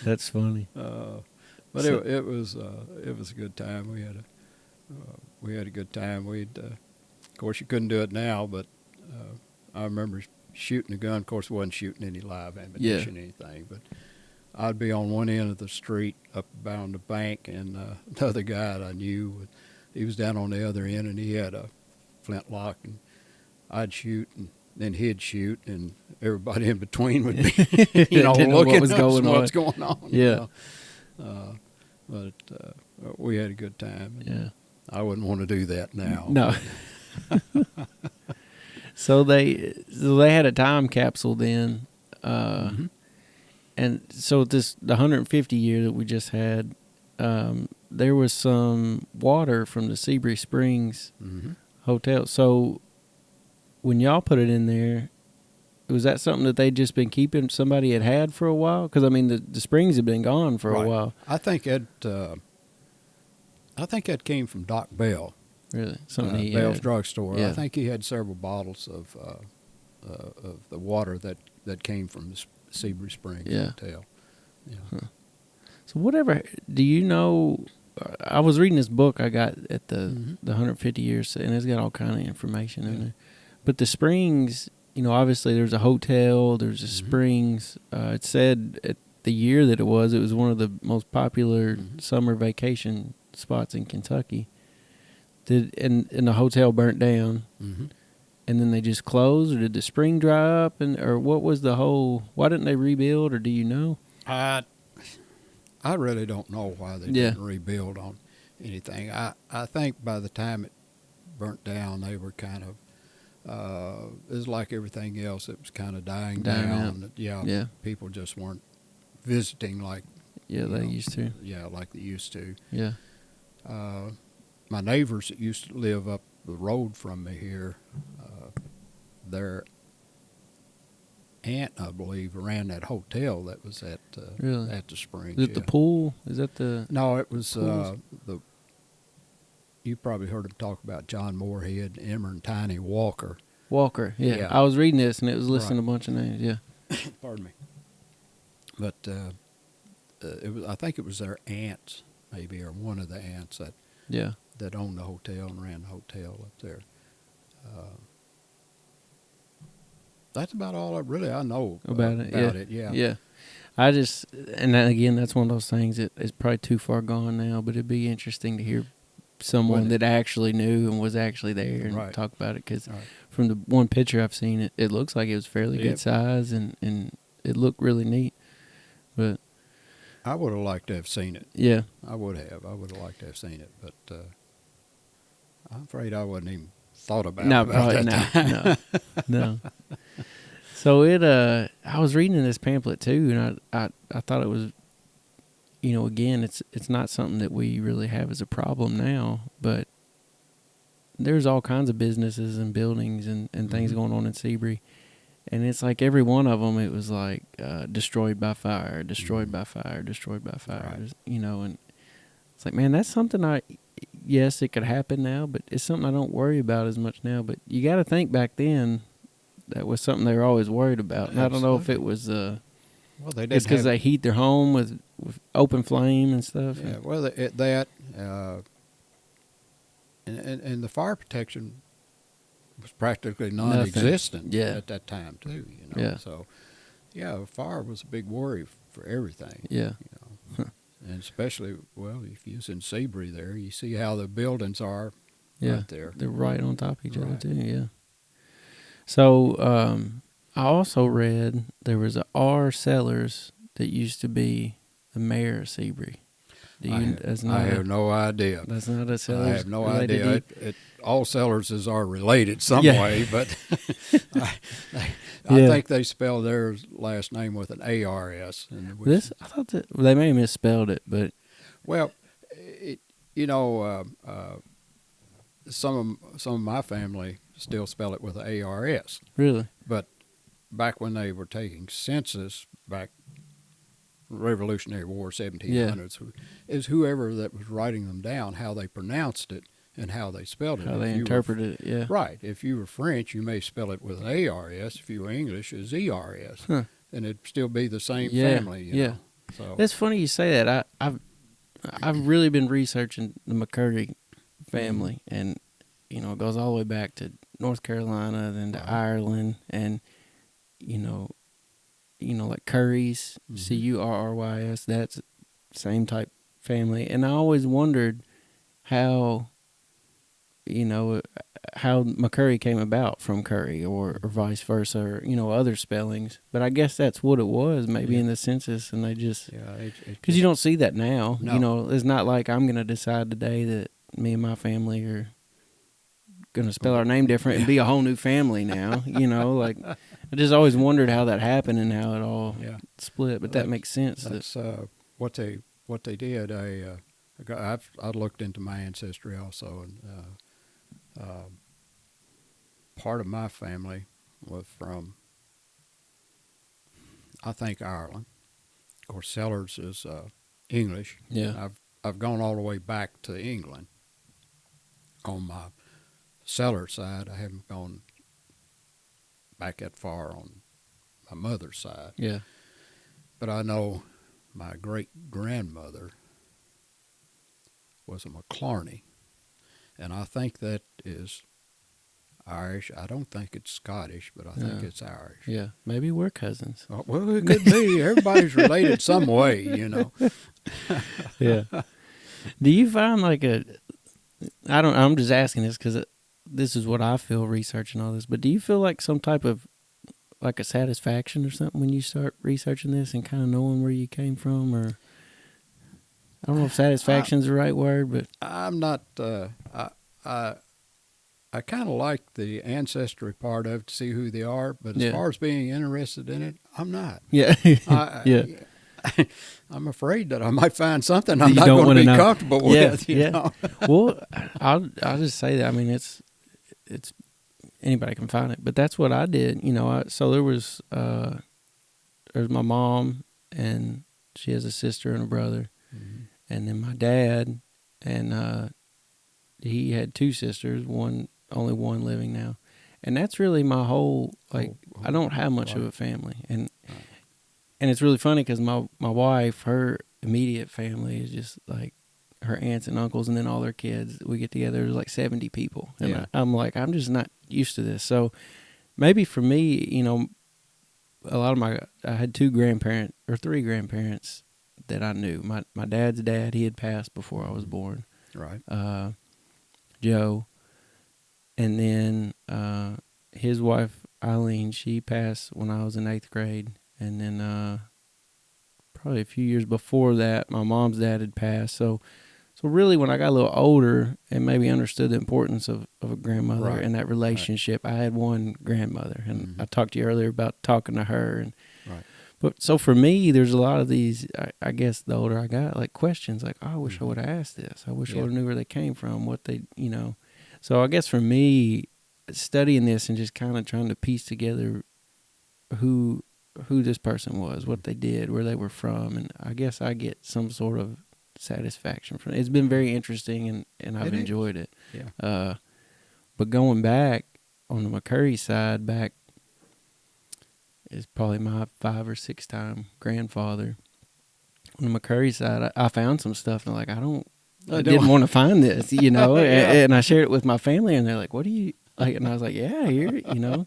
That's funny. But it was a good time. We had a good time. Of course, you couldn't do it now, but I remember shooting a gun. Of course, wasn't shooting any live ammunition or anything, but I'd be on one end of the street up around the bank, and the other guy that I knew, he was down on the other end, and he had a flintlock, and I'd shoot, and then he'd shoot, and everybody in between would be, looking what's going on. Yeah. But we had a good time. Yeah. I wouldn't want to do that now. No. So they had a time capsule then, and so the 150 year that we just had, there was some water from the Seabury Springs hotel. So when y'all put it in there, was that something that they'd just been keeping? Somebody had for a while? Because I mean, the springs had been gone for a while. I think that came from Doc Bell. Really, something Bell's drugstore. Yeah. I think he had several bottles of the water that came from the Seabury Springs Hotel. Yeah. Huh. So whatever, do you know? I was reading this book I got at the 150 years, and it's got all kind of information in there. But the springs, obviously there's a hotel, there's a springs. It said at the year that it was one of the most popular summer vacation spots in Kentucky. And the hotel burnt down, and then they just closed, or did the spring dry up, or what was the whole? Why didn't they rebuild, or do you know? I really don't know why they didn't rebuild on anything. I think by the time it burnt down, they were kind of. It was like everything else; it was kind of dying down. Yeah, people just weren't visiting like they used to. Yeah, like they used to. Yeah. My neighbors that used to live up the road from me here, their aunt, I believe, ran that hotel that was at the Springs. Is it the pool? Is that the? No, it was you probably heard him talk about John Moorhead, Emmer, and Tiny Walker. Walker, yeah. I was reading this, and it was listing a bunch of names, Pardon me. But I think it was their aunts, maybe, or one of the aunts Yeah. that owned the hotel and ran the hotel up there. That's about all I know About it. it. Yeah. Yeah. I just, and then again, that's one of those things that is probably too far gone now, but it'd be interesting to hear someone that actually knew and was actually there and talk about it. Because from the one picture I've seen, it looks like it was fairly good size and it looked really neat. But I would have liked to have seen it. Yeah. I would have liked to have seen it, but I'm afraid I wasn't even thought about that time. No. So I was reading this pamphlet too, and I thought it was, again, it's not something that we really have as a problem now, but there's all kinds of businesses and buildings and things going on in Seabury, and it's like every one of them, it was like destroyed by fire, destroyed by fire, destroyed by fire, and it's like, man, that's something yes, it could happen now, but it's something I don't worry about as much now. But you got to think back then, that was something they were always worried about. And I don't know if it was they did, it's because they heat their home with open flame and stuff. Yeah, and the fire protection was practically non-existent at that time too. Yeah. So fire was a big worry for everything. Yeah. And especially, if you're in Sebree there, you see how the buildings are right there. They're right on top of each other too, yeah. So I also read there was a R. Sellers that used to be the mayor of Seabury. I have no idea. That's not a Sellers. I have no idea. All Sellerses are related some way, but I think they spell their last name with an ARS. I thought that they may have misspelled it, but some of my family still spell it with an ARS. Really? But back when they were taking census back Revolutionary War, 1700s, is whoever that was writing them down, how they pronounced it and how they spelled it. How they interpreted it, Right. If you were French, you may spell it with an ARS. If you were English, it's ERS. And it'd still be the same family. You know? So that's funny you say that. I've really been researching the McCurry family, and it goes all the way back to North Carolina, then to Ireland, and like Currys, Currys, that's same type family. And I always wondered how McCurry came about from Curry or vice versa, or other spellings. But I guess that's what it was, maybe in the census, and they just, because you don't see that now. No. It's not like I'm going to decide today that me and my family are going to spell our name different and be a whole new family now. Like I just always wondered how that happened and how it all split. But that makes sense. That's what they did. I looked into my ancestry also, and part of my family was from, I think, Ireland. Of course, Sellers is English. Yeah. I've gone all the way back to England on my Sellers side. I haven't gone back that far on my mother's side. Yeah. But I know my great-grandmother was a McClarney, and I think that is Irish. I don't think it's Scottish, but I think it's Irish. Yeah, maybe we're cousins. Oh, well, it could be. Everybody's related some way, Yeah. Do you find I'm just asking this because this is what I feel researching all this, but do you feel like some type of like a satisfaction or something when you start researching this and kind of knowing where you came from? Or I don't know if satisfaction's the right word, but I'm not. I kind of like the ancestry part of it to see who they are, but as far as being interested in it, I'm not. Yeah. I'm afraid that I might find something I'm not going to be comfortable with. You know? Well, I'll just say that. I mean, it's anybody can find it, but that's what I did. So there's my mom, and she has a sister and a brother, and then my dad, and he had two sisters. Only one living now, and that's really my whole I don't have much of a family, and and it's really funny because my wife, her immediate family is just like her aunts and uncles, and then all their kids. We get together, there's like 70 people, and Yeah. I'm like, I'm just not used to this. So maybe for me, you know, a lot of I had three grandparents that I knew. My dad's dad, he had passed before I was born. Right. Joe, and then his wife Eileen, she passed when I was in 8th grade, and then probably a few years before that, my mom's dad had passed. So really, when I got a little older and maybe understood the importance of a grandmother Right. and that relationship, I had one grandmother, and Mm-hmm. I talked to you earlier about talking to her. And Right. but so for me, there's a lot of these. I guess the older I got, like questions, like, oh, I wish I would have asked this. I wish I Yeah. would have knew where they came from, what they, you know. So I guess for me, studying this and just kind of trying to piece together who this person was, what they did, where they were from, and I guess I get some sort of satisfaction from it. It's been very interesting, and I've enjoyed it. Yeah. But going back on the McCurry side, back is probably my 5 or 6 time grandfather. On the McCurry side, I found some stuff, and like, I didn't want to find this, you know. Yeah. And I shared it with my family, and they're like, "What do you like?" And I was like, "Yeah, here, you know,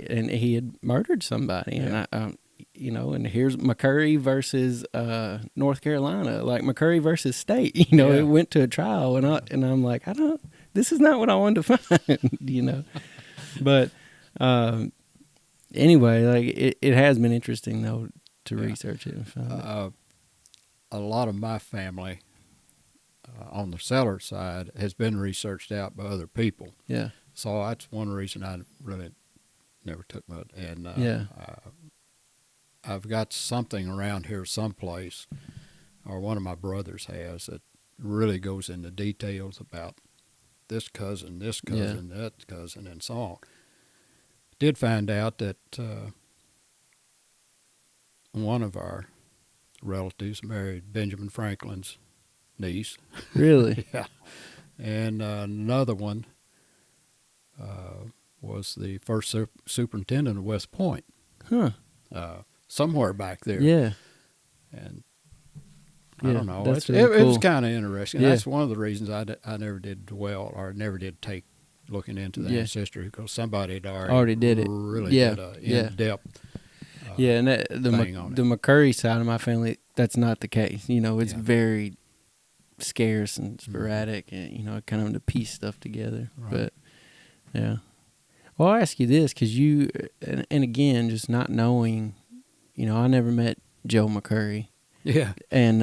and he had murdered somebody, Yeah. and you know, and here's McCurry versus North Carolina, like McCurry versus State. You know, Yeah. it went to a trial, and I'm like, this is not what I wanted to find, you know. But anyway, like it has been interesting though to research it and find it. A lot of my family on the Sellers side has been researched out by other people. Yeah, So that's one reason I really never took much. And yeah, I've got something around here someplace, or one of my brothers has, that really goes into details about this cousin, that cousin, and so on. Did find out that one of our relatives married Benjamin Franklin's niece. really, Yeah. And another one was the first superintendent of West Point, huh? somewhere back there. Yeah, And yeah, I don't know. that's It really was cool. kind of interesting. Yeah. That's one of the reasons I never did dwell or never did take looking into the ancestry, because somebody had already did it. really Yeah, did a yeah. in-depth Yeah, and the thing on it. McCurry side of my family, that's not the case. You know, it's Yeah. very scarce and sporadic, and you know, kind of to piece stuff together. Right. But yeah, well, I'll ask you this because and again, just not knowing, you know, I never met Joe McCurry, Yeah. and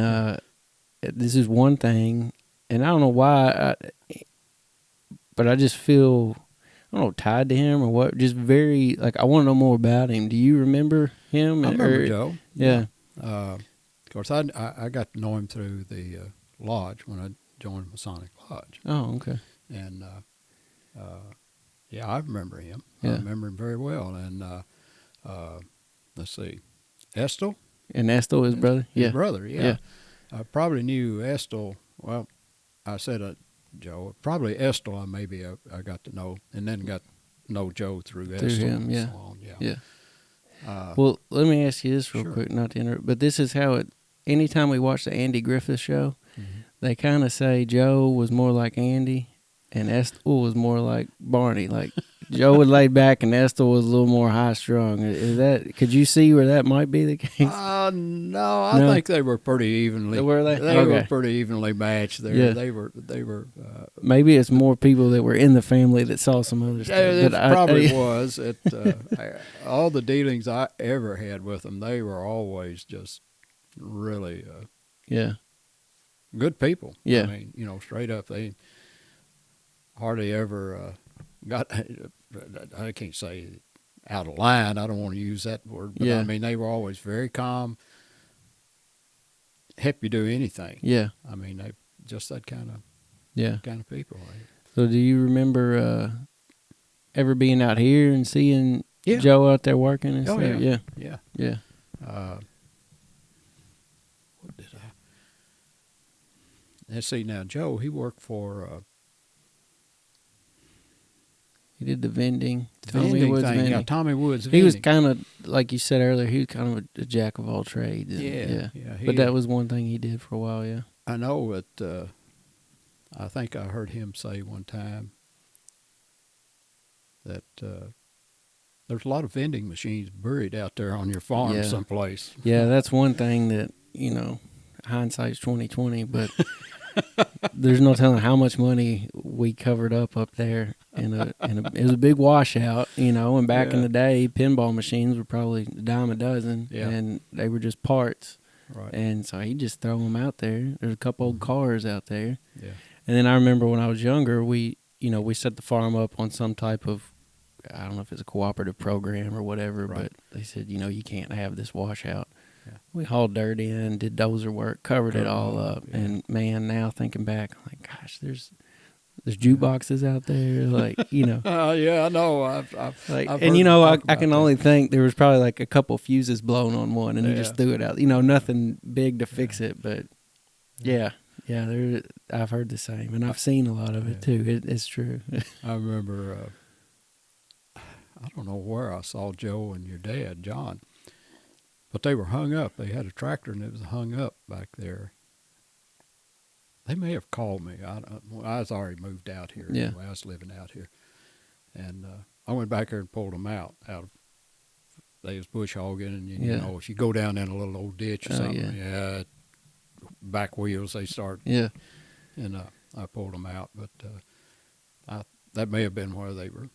this is one thing, and I don't know why, but I just feel, I don't know, tied to him or what. Just very, like, I want to know more about him. Do you remember him? I remember Joe. Yeah. Of course, I got to know him through the lodge when I joined Masonic Lodge. Oh, okay. And yeah, I remember him. Yeah. I remember him very well. And let's see, Estel, And Estel, his brother? his Yeah. brother. Yeah. Yeah. I probably knew Estel. Well, I said Joe. Probably Estel. I got to know, and then got to know Joe through Estel him, and yeah. so on. Yeah. Yeah. Well, let me ask you this real Sure. quick, not to interrupt, but this is how anytime we watch the Andy Griffith show, Mhm. they kind of say Joe was more like Andy and Estel was more like Barney. Like, Joe was laid back and Estel was a little more high strung. Could you see where that might be the case? No, I No? think they were pretty evenly. Were they? They were Okay. pretty evenly matched there. Yeah. They were. Maybe it's more people that were in the family that saw some other stuff. It But probably was. All the dealings I ever had with them, they were always just really yeah. good people. Yeah. I mean, straight up, they hardly ever got. I can't say out of line. I don't want to use that word, but Yeah. I mean, they were always very calm. Help you do anything. Yeah. I mean, they just that kind Yeah. of people. So do you remember ever being out here and seeing Yeah. Joe out there working and Oh, stuff? yeah. Yeah. Yeah. Yeah. What did I? Let's see now. Joe, he worked for He did the vending Tommy vending Woods thing. vending. Yeah, Tommy Woods vending. He was kind of, like you said earlier, he was kind of a jack of all trades. Yeah. But that was one thing he did for a while, yeah. I know that, I think I heard him say one time that there's a lot of vending machines buried out there on your farm someplace. Yeah, that's one thing that, hindsight's 20/20, but there's no telling how much money we covered up there. It was a big washout, and back in the day, pinball machines were probably a dime a dozen, and they were just parts. Right. And so he'd just throw them out there. There's a couple old cars out there. Yeah. And then I remember when I was younger, we set the farm up on some type of, I don't know if it's a cooperative program or whatever, but they said, you can't have this washout. Yeah. We hauled dirt in, did dozer work, covered it all up. Yeah. And man, now thinking back, I'm like, gosh, there's jukeboxes out there, yeah, I know. I've I can only think there was probably like a couple fuses blown on one, and he just threw it out. Nothing big to fix it, but I've heard the same, and I've seen a lot of it too. It's true. I remember, I don't know where I saw Joe and your dad, John, but they were hung up. They had a tractor, and it was hung up back there. They may have called me. I was already moved out here. Yeah. Anyway. I was living out here. And I went back there and pulled them out of, they was bush hogging, and if you go down in a little old ditch or something, back wheels, they start. Yeah. And I pulled them out. But that may have been where they were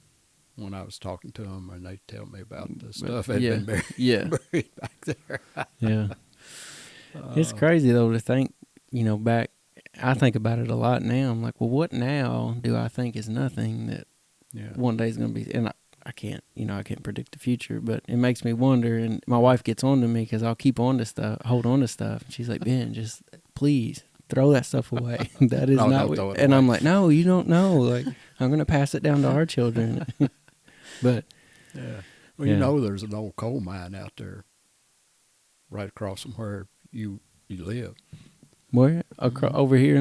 when I was talking to them, and they tell me about the stuff that had been buried back there. Yeah. It's crazy, though, to think, back. I think about it a lot now. I'm like, well, what now do I think is nothing that one day is going to be? And I can't, I can't predict the future, but it makes me wonder. And my wife gets on to me because I'll hold on to stuff. And she's like, Ben, just please throw that stuff away. That is not what. And I'm like, no, you don't know. Like, I'm going to pass it down to our children. But well, there's an old coal mine out there right across from where you live. Where? Over here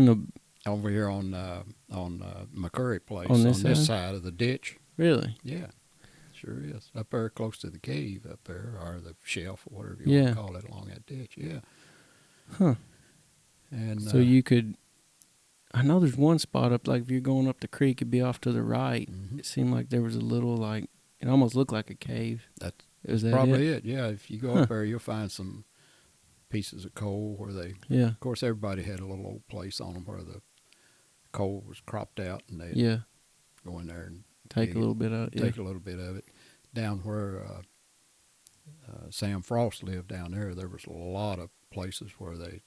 over here on McCurry Place, on this side of the ditch. Really? Yeah, sure is. Up there close to the cave up there, or the shelf, or whatever you want to call it, along that ditch. Yeah. Huh. And so you could. I know there's one spot up, like if you're going up the creek, it'd be off to the right. Mm-hmm. It seemed like there was a little, like, it almost looked like a cave. That's that probably it. Yeah, if you go up there, you'll find some pieces of coal where they, of course, everybody had a little old place on them where the coal was cropped out, and they'd go in there and take a little bit of it. Take a little bit of it. Down where Sam Frost lived down there was a lot of places where they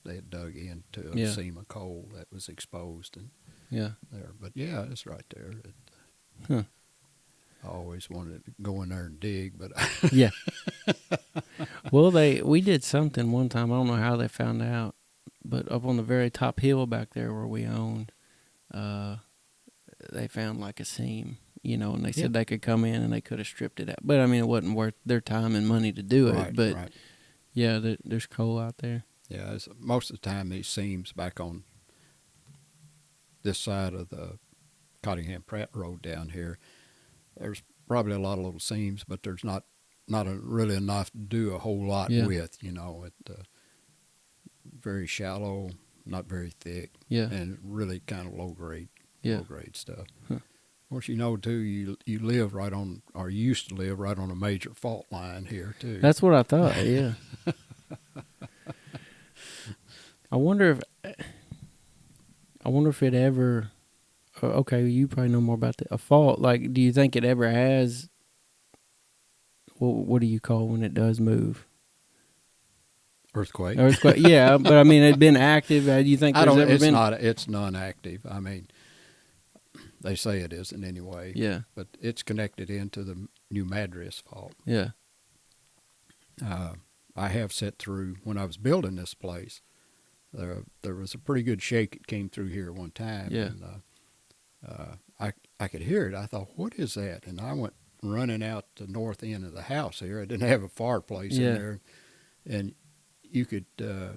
had dug into a seam of coal that was exposed and there. But it's right there. I always wanted to go in there and dig, but Well, we did something one time. I don't know how they found out, but up on the very top hill back there where we owned, they found like a seam, and they said they could come in and they could have stripped it out. But I mean, it wasn't worth their time and money to do it. But there's coal out there. Yeah, most of the time these seams back on this side of the Cottingham Pratt Road down here, there's probably a lot of little seams, but there's not really enough to do a whole lot with. Very shallow, not very thick, and really kind of low grade stuff. Huh. Of course, too, you live right on, or you used to live right on a major fault line here too. That's what I thought. Yeah. I wonder if it ever. Okay, you probably know more about a fault. Like, do you think it ever has? What do you call when it does move? Earthquake. Yeah, but I mean, it'd been active. Do you think It's non-active. I mean, they say it isn't anyway. Yeah. But it's connected into the New Madras fault. Yeah. I have sat through, when I was building this place, there was a pretty good shake that came through here one time. Yeah. And I could hear it. I thought, what is that? And I went running out the north end of the house here. I didn't have a fireplace in there. And you could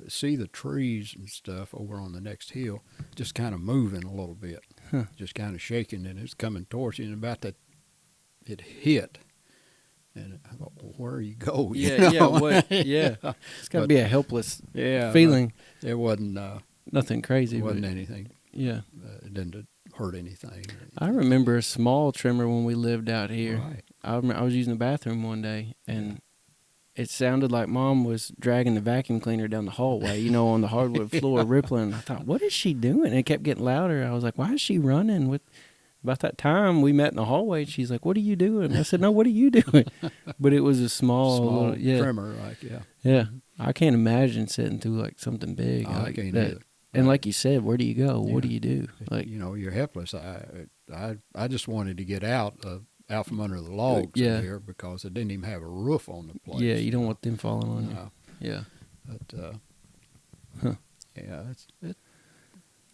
see the trees and stuff over on the next hill just kind of moving a little bit, just kind of shaking, and it's coming towards you. And about that it hit. And I thought, well, where you go? Yeah. It's got to be a helpless feeling. It wasn't Nothing crazy. It wasn't anything. Yeah. It didn't hurt anything. I remember a small tremor when we lived out here. Right. I was using the bathroom one day, and it sounded like Mom was dragging the vacuum cleaner down the hallway, on the hardwood floor, rippling. I thought, what is she doing? And it kept getting louder. I was like, why is she running? About that time, we met in the hallway, and she's like, what are you doing? I said, no, what are you doing? But it was a small little, tremor, Yeah. I can't imagine sitting through, like, something big. I like can't that. either. And like you said, where do you go? What do you do? Like, you're helpless. I just wanted to get out from under the logs in here because it didn't even have a roof on the place. Yeah, you don't want them falling on you. Yeah. But,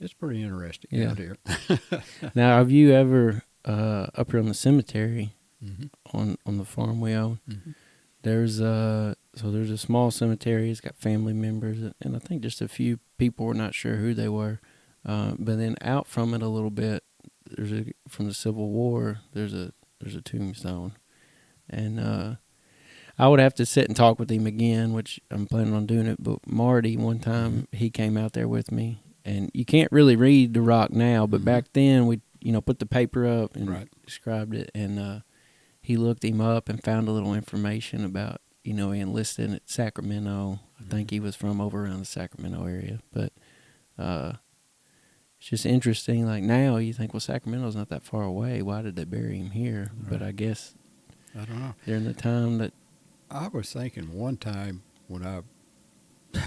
it's pretty interesting out here. Now, have you ever, up here on the cemetery, mm-hmm. on the farm we own, mm-hmm. there's a small cemetery. It's got family members, and I think just a few people, we're not sure who they were. But then out from it a little bit, from the Civil War, there's a tombstone. And I would have to sit and talk with him again, which I'm planning on doing it. But Marty, one time, he came out there with me. And you can't really read the rock now, but back then we, put the paper up and described it. And he looked him up and found a little information about, he enlisted at Sacramento. I think he was from over around the Sacramento area. But it's just interesting. Like now you think, well, Sacramento's not that far away. Why did they bury him here? Right. But I guess I don't know. During the time that I was thinking one time when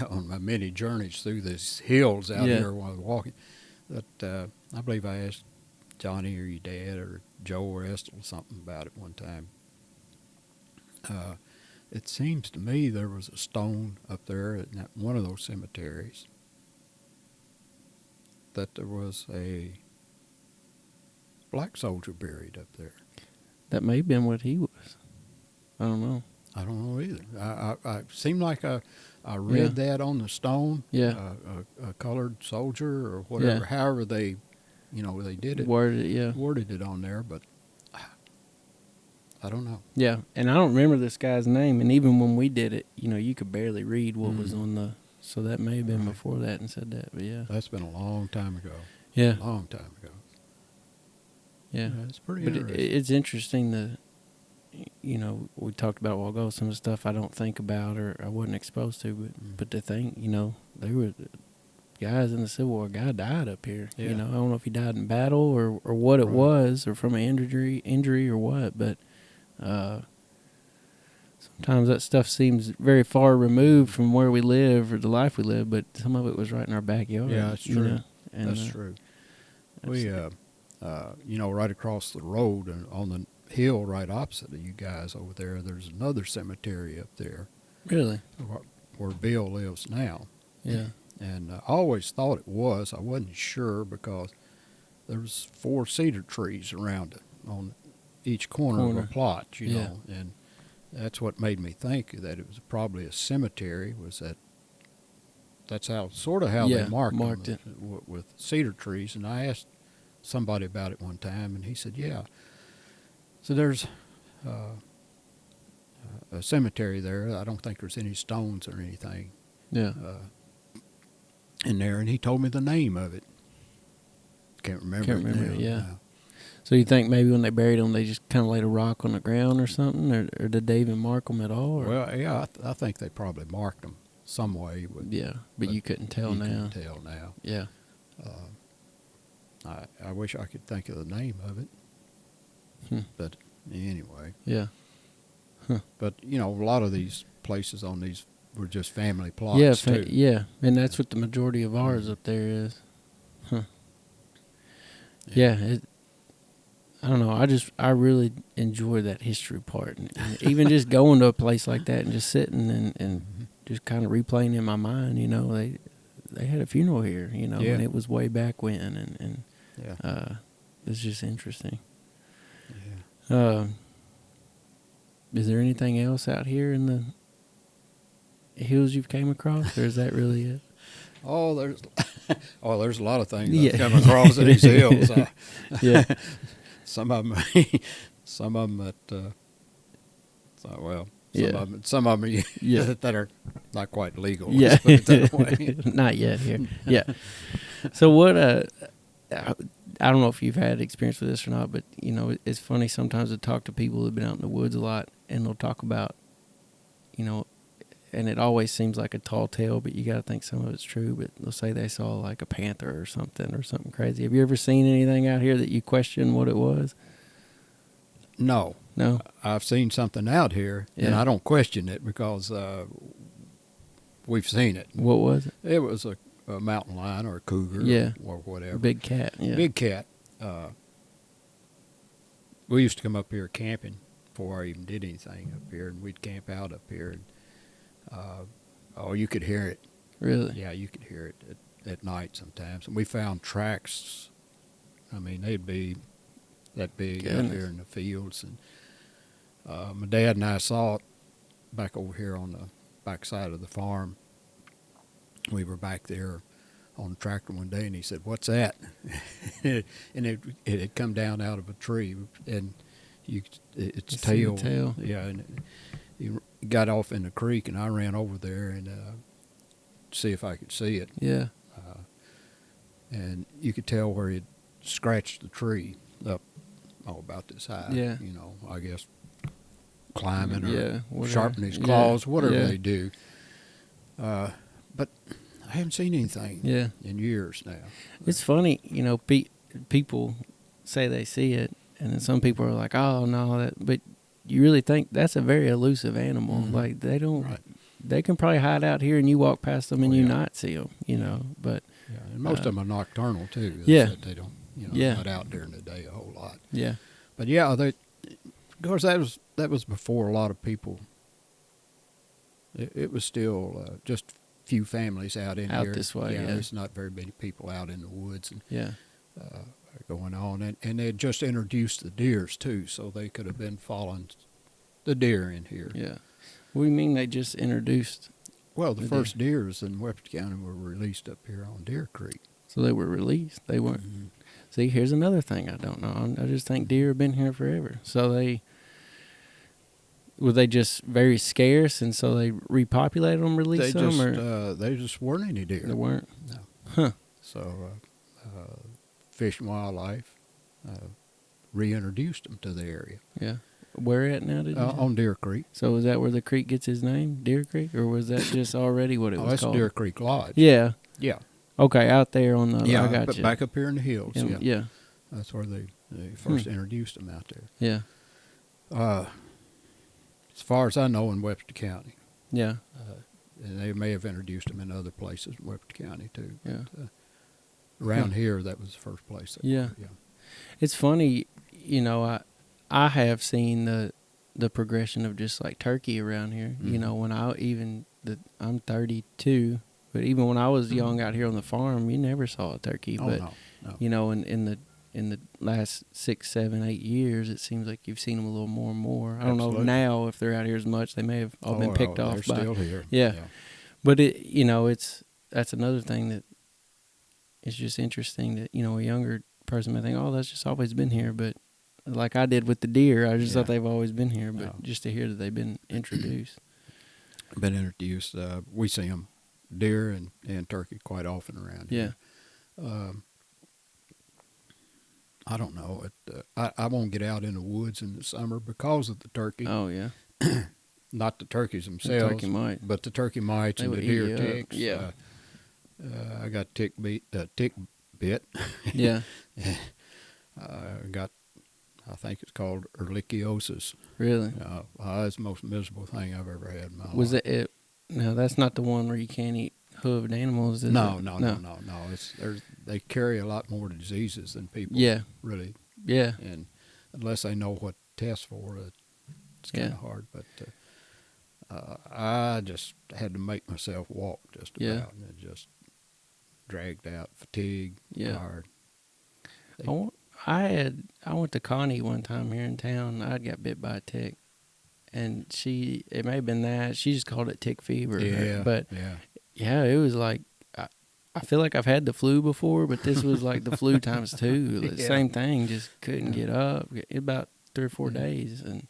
on my many journeys through these hills out here while I was walking, that I believe I asked Johnny or your dad or Joe or Estel something about it one time. It seems to me there was a stone up there at one of those cemeteries that there was a black soldier buried up there. That may have been what he was. I don't know. I don't know either. I seemed like I read that on the stone. Yeah. A colored soldier or whatever. Yeah. However they did it. Worded it on there, but I don't know. Yeah, and I don't remember this guy's name. And even when we did it, you could barely read what was on the. So that may have been before that and said that. But yeah, that's been a long time ago. Yeah, a long time ago. Yeah, it's pretty interesting. It's interesting that. We talked about a while ago, some of the stuff I don't think about or I wasn't exposed to, but to think, there were guys in the Civil War. A guy died up here. Yeah. I don't know if he died in battle or what it was, or from an injury or what, but sometimes that stuff seems very far removed from where we live or the life we live, but some of it was right in our backyard. Yeah, that's true. And, that's true. We, right across the road and on the hill right opposite of you guys over there, there's another cemetery up there. Really? Where Bill lives now. Yeah. And I always thought it was. I wasn't sure because there was 4 cedar trees around it on each corner of a plot, you know. And that's what made me think that it was probably a cemetery. That's how they marked it with cedar trees. And I asked somebody about it one time, and he said, yeah. So there's a cemetery there. I don't think there's any stones or anything in there. And he told me the name of it. Can't remember it now. So you think maybe when they buried them, they just kind of laid a rock on the ground or something? Or did they even mark them at all? Or? Well, yeah, I think they probably marked them some way. But you couldn't tell now. You couldn't tell now. Yeah. I wish I could think of the name of it. But anyway. Yeah. Huh. But, a lot of these places on these were just family plots, too. Yeah, and that's what the majority of ours up there is. Huh. Yeah, I don't know. I really enjoy that history part. And even just going to a place like that and just sitting and just kind of replaying in my mind, they had a funeral here, and it was way back when. And it's just interesting. Yeah. Is there anything else out here in the hills you've came across, or is that really it? There's a lot of things I've come across in these hills. Yeah. Some of them some of them that, Yeah. some of them Yeah. that are not quite legal. Yeah. Let's put it that way. Not yet here. Yeah. So what, I don't know if you've had experience with this or not, but, you know, it's funny sometimes to talk to people who've been out in the woods a lot, and they'll talk about, you know, and it always seems like a tall tale, but you got to think some of it's true, but they'll say they saw like a panther or something crazy. Have you ever seen anything out here that you question what it was? No. No? I've seen something out here, and Yeah. I don't question it because we've seen it. What was it? It was a mountain lion or a cougar Yeah. or whatever. Big cat. Yeah. Big cat. We used to come up here camping before I even did anything up here, and we'd camp out up here. And, you could hear it. Really? Yeah, you could hear it at night sometimes. And we found tracks. I mean, they'd be that big out here in the fields. And my dad and I saw it back over here on the backside of the farm. We were back there on the tractor one day, and he said, "What's that?" And it had come down out of a tree, and its tail. Yeah, and he got off in the creek, and I ran over there and see if I could see it. Yeah. And you could tell where he'd scratched the tree up about this high. Yeah. You know, I guess climbing or whatever. sharpening his claws, whatever Yeah. they do. But I haven't seen anything in years now. It's funny, you know, people say they see it, and then some people are like, "Oh no," but you really think that's a very elusive animal. Mhm. Like they don't, Right. they can probably hide out here, and you walk past them and Oh, you yeah. not see them, you know. But Yeah, and most of them are nocturnal too. That's Yeah. it. They don't, Yeah. not out during the day a whole lot. yeah, But yeah, of course that was before a lot of people. It was still just few families out in Out here. this way, yeah. There's not very many people out in the woods and yeah, going on, and they had just introduced the deers too, so they could have been following the deer in here. yeah. What do you mean they just introduced? Well, the The first deers in Webster County were released up here on Deer Creek. So they were released. They weren't. See, here's another thing I don't know. I just think deer have been here forever. So were they just very scarce, and so they repopulated them, released them, or They just weren't any deer. there weren't? No. Huh. So Fish and Wildlife reintroduced them to the area. Yeah. Where at now? Did you say? On Deer Creek. So is that where the creek gets its name, Deer Creek, or was that just already what it was That's called? Deer Creek Lodge. Yeah. Yeah. Okay, out there on the. I got but you. back up here in the hills. Yeah. Yeah. That's where they first introduced them out there. Yeah. As far as I know, in Webster County. Yeah. And they may have introduced them in other places in Webster County too. Yeah. But, around here, that was the first place. Yeah. Yeah. It's funny, you know. I have seen the progression of just like turkey around here. You know, when I'm 32, but even when I was young out here on the farm, you never saw a turkey. Oh, but no. you know, in the last 6, 7, 8 years, it seems like you've seen them a little more and more. I don't know Absolutely. now if they're out here as much. They may have all been picked off. They're by, still here. Yeah. But that's another thing that it's just interesting that, you know, a younger person may think, oh, that's just always been here. But like I did with the deer, I just thought they've always been here. But just to hear that they've been introduced. Been introduced. We see them, deer and turkey, quite often around Yeah. here. I don't know. I won't get out in the woods in the summer because of the turkey. Oh, yeah. Not the turkeys The themselves, turkey might. but the turkey mites They and would the eat deer you up. ticks. Yeah. I got tick bit. Yeah. I think it's called ehrlichiosis. Really? It's the most miserable thing I've ever had in my Was life. it? No, that's not the one where you can't eat hooved animals, is No. it? They carry a lot more diseases than people. Yeah. Really. Yeah. And unless they know what to test for, it's kind of hard. But I just had to make myself walk just about, Yeah. and it just dragged out, fatigue, Yeah. tired. I went to Connie one time here in town. I got bit by a tick, and it may have been that she just called it tick fever. Yeah. But yeah. it was like I feel like I've had the flu before, but this was like the flu times 2. The Yeah. same thing, just couldn't get up. It about 3 or 4 days, and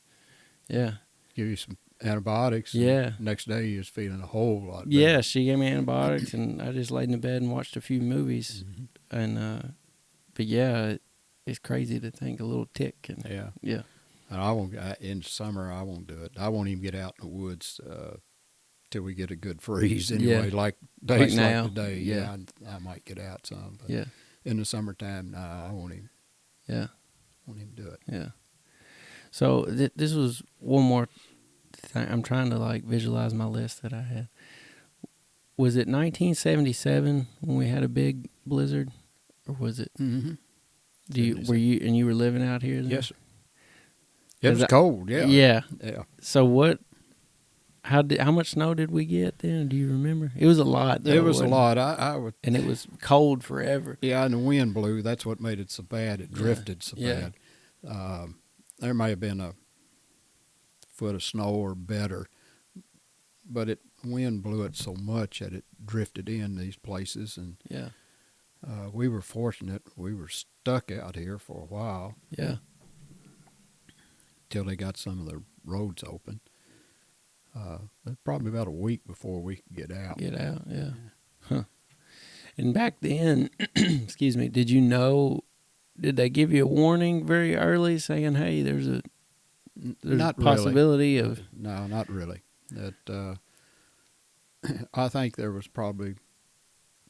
yeah. Give you some antibiotics. Yeah. Next day you was feeling a whole lot better. Yeah, she gave me antibiotics, and I just laid in the bed and watched a few movies. Mm-hmm. And but yeah, it's crazy to think a little tick. And yeah. And I won't. In summer, I won't do it. I won't even get out in the woods till we get a good freeze. Anyway, like days like today. Yeah, I might get out some. But in the summertime, nah, I won't even. Yeah. Won't even do it. Yeah. So this was one more thing. I'm trying to like visualize my list that I had. Was it 1977 when we had a big blizzard, or was it? Mm-hmm. You were living out here then? Yes, sir. It was cold. Yeah. Yeah. Yeah. So how much snow did we get then? Do you remember? It was a lot. Though, it was a lot. I would. And it was cold forever. Yeah, and the wind blew. That's what made it so bad. It drifted so bad. There may have been a foot of snow or better, but wind blew it so much that it drifted in these places, and we were fortunate. We were stuck out here for a while. Yeah. Till they got some of the roads open. Probably about a week before we could get out. Yeah. Huh. And back then, excuse me, did they give you a warning very early saying, hey, there's a possibility of... No, not really. I think there was probably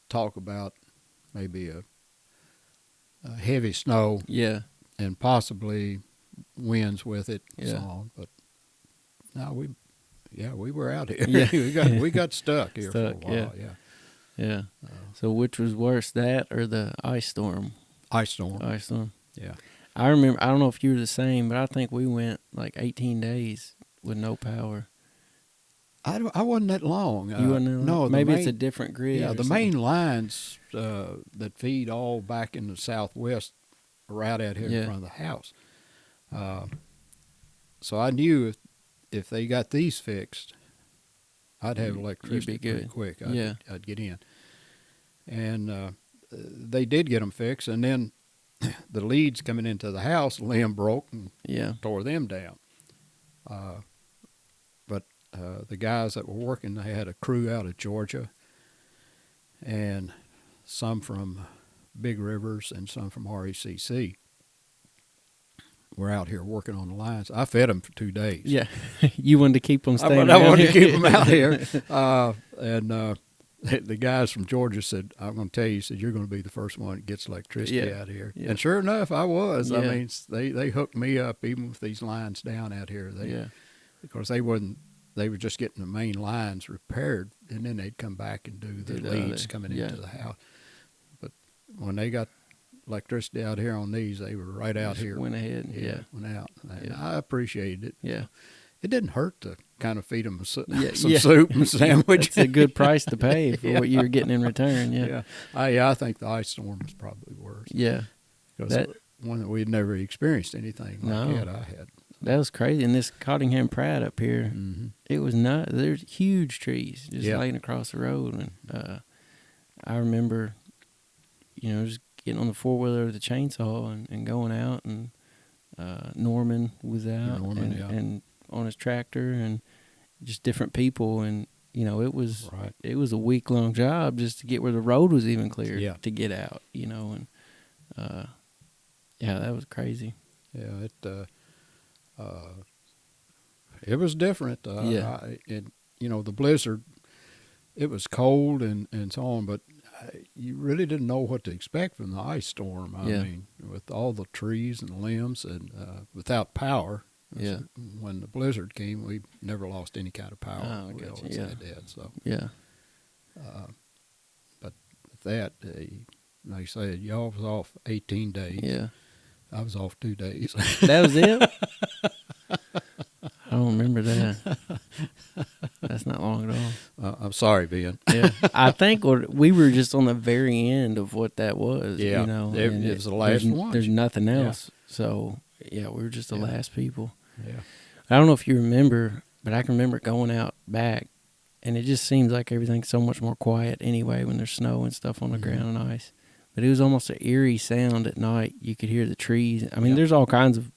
talk about maybe a heavy snow. Yeah. And possibly winds with it and so on. But no, we were out here. Yeah. we got stuck here for a while. Yeah. So which was worse, that or the ice storm? Ice storm. Yeah. I remember, I don't know if you were the same, but I think we went like 18 days with no power. I wasn't that long. You wasn't that long? No. Maybe it's a different grid. Yeah, the main lines that feed all back in the southwest are right out here in front of the house. So I knew if they got these fixed, I'd have electricity pretty quick. I'd get in. And they did get them fixed, and then the leads coming into the house, limb broke and tore them down. But the guys that were working, they had a crew out of Georgia, and some from Big Rivers and some from RECC. We're out here working on the lines. I fed them for 2 days. Yeah, you wanted to keep them staying. I wanted to keep them out here. And the guys from Georgia said, "I'm going to tell you," said, "you're going to be the first one that gets electricity out here." Yeah. And sure enough, I was. Yeah. I mean, they hooked me up even with these lines down out here. Because they were just getting the main lines repaired, and then they'd come back and do the leads coming into the house. But when they got electricity out here on these, they were right out here. Went ahead. Went out. And I appreciated it. Yeah. It didn't hurt to kind of feed them some soup and sandwich. It's a good price to pay for what you were getting in return. Yeah. I think the ice storm was probably worse. Yeah. Because one that we'd never experienced anything like that. I had. That was crazy. And this Cottingham Pratt up here, it was not. There's huge trees just laying across the road, and I remember, just getting on the 4-wheeler with the chainsaw and going out, and Norman was out and on his tractor, and just different people, and it was a week-long job just to get where the road was even clear to get out, and that was crazy. Yeah, it was different. The blizzard, it was cold and so on, but you really didn't know what to expect from the ice storm. I mean, with all the trees and limbs and without power. When the blizzard came, we never lost any kind of power. We always had that. So but with that, like I said, y'all was off 18 days. Yeah, I was off 2 days. That was it. I don't remember that. That's not long at all. I'm sorry, Ben. Yeah, I think we were just on the very end of what that was. Yeah, it was the last one. There's nothing else. So we were just the last people. Yeah, I don't know if you remember, but I can remember going out back, and it just seems like everything's so much more quiet anyway when there's snow and stuff on the ground and ice. But it was almost an eerie sound at night. You could hear the trees. I mean, there's all kinds of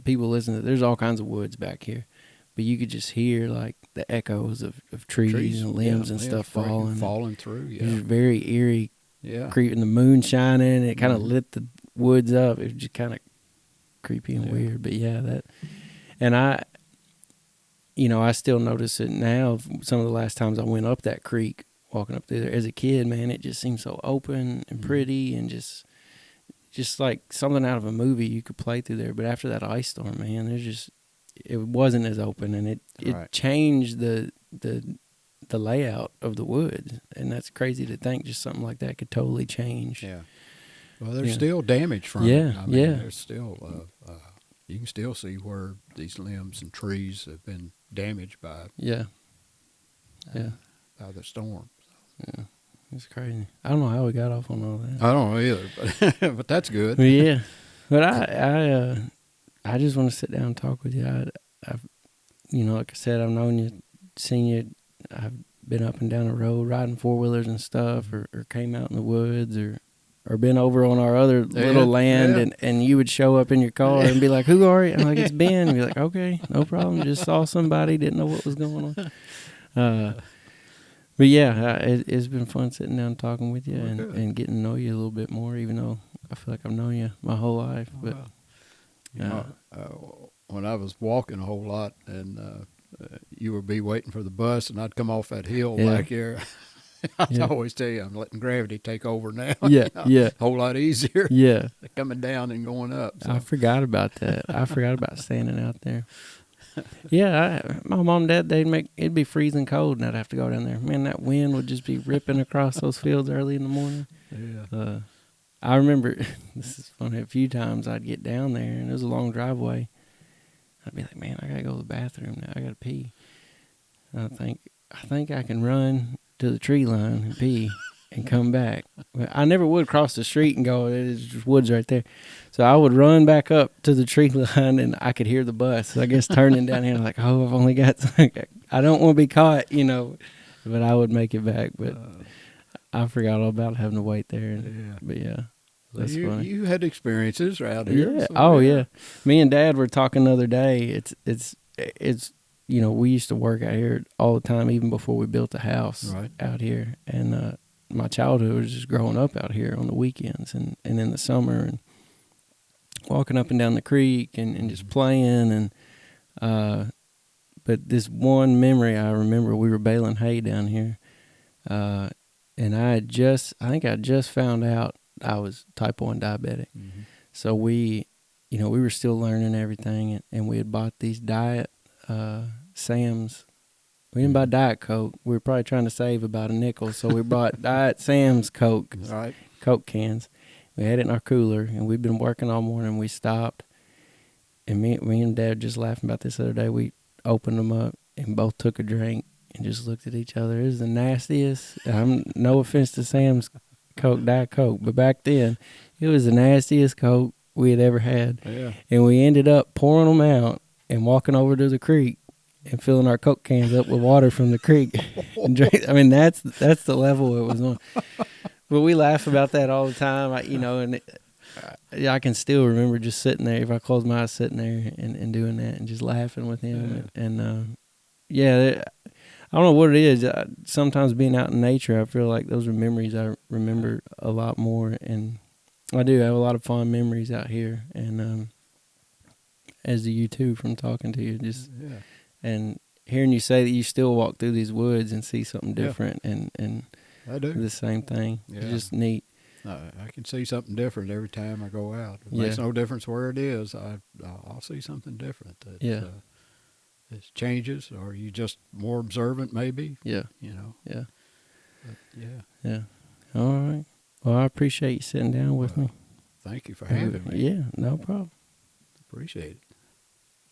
people listen to, there's all kinds of woods back here, but you could just hear like the echoes of trees and limbs and stuff falling through. It was very eerie. Yeah. Creepy, the moon shining, it kind of lit the woods up. It was just kind of creepy and weird. But and I still notice it now. Some of the last times I went up that creek, walking up through there as a kid, man, it just seemed so open and pretty and just like something out of a movie you could play through there. But after that ice storm, man, it wasn't as open, and it changed the layout of the woods, and that's crazy to think just something like that could totally change. Yeah. Well, there's still damage from it. I mean, there's still you can still see where these limbs and trees have been damaged by by the storm. Yeah, it's crazy. I don't know how we got off on all that. I don't know either, but that's good. Yeah, but I just want to sit down and talk with you. I've like I said, I've known you, seen you. I've been up and down the road riding 4-wheelers and stuff, or came out in the woods, or been over on our other little land, and you would show up in your car and be like, "Who are you?" I'm like, "It's Ben." And be like, "Okay, no problem. Just saw somebody, didn't know what was going on." But yeah, it's been fun sitting down and talking with you and getting to know you a little bit more, even though I feel like I've known you my whole life. But when I was walking a whole lot, and you would be waiting for the bus, and I'd come off that hill back here. I always tell you, I'm letting gravity take over now. Yeah, a whole lot easier. Yeah, coming down and going up. So. I forgot about that. I forgot about standing out there. Yeah, my mom and dad, it'd be freezing cold, and I'd have to go down there. Man, that wind would just be ripping across those fields early in the morning. Yeah. I remember, this is funny, a few times I'd get down there, and it was a long driveway. I'd be like, man, I gotta go to the bathroom now. I gotta pee. And I think I can run to the tree line and pee and come back. But I never would cross the street and go, it's just woods right there. So I would run back up to the tree line, and I could hear the bus. So I guess turning down here, like, oh, I've only got, I don't want to be caught, but I would make it back. But I forgot all about having to wait there. But yeah. That's funny. You had experiences out here. Yeah. So yeah. Me and Dad were talking the other day. It's we used to work out here all the time, even before we built a house out here. And my childhood was just growing up out here on the weekends and in the summer, and walking up and down the creek and just playing. And but this one memory I remember, we were baling hay down here, and I think I just found out I was type 1 diabetic. Mm-hmm. So we were still learning everything, and we had bought these diet Sam's. We didn't buy Diet Coke. We were probably trying to save about a nickel, so we bought Diet Sam's Coke, Coke cans. We had it in our cooler, and we'd been working all morning. We stopped, and me and Dad just laughing about this the other day. We opened them up and both took a drink and just looked at each other. It was the nastiest. No offense to Sam's Coke, Diet Coke, but back then it was the nastiest Coke we had ever had. Yeah. And we ended up pouring them out and walking over to the creek and filling our Coke cans up with water from the creek and drink. I mean, that's the level it was on. But we laugh about that all the time, I can still remember just sitting there. If I close my eyes, sitting there and doing that and just laughing with him. Yeah. I don't know what it is. Sometimes being out in nature, I feel like those are memories I remember a lot more, and I do have a lot of fond memories out here. And as do you too, from talking to you, and hearing you say that you still walk through these woods and see something different, and I do the same thing. Yeah. It's just neat. I can see something different every time I go out. It makes no difference where it is. I'll see something different. It changes, or you just more observant, maybe. Yeah. Yeah. But yeah. All right. Well, I appreciate you sitting down with me. Thank you for having me. Yeah, no problem. Appreciate it.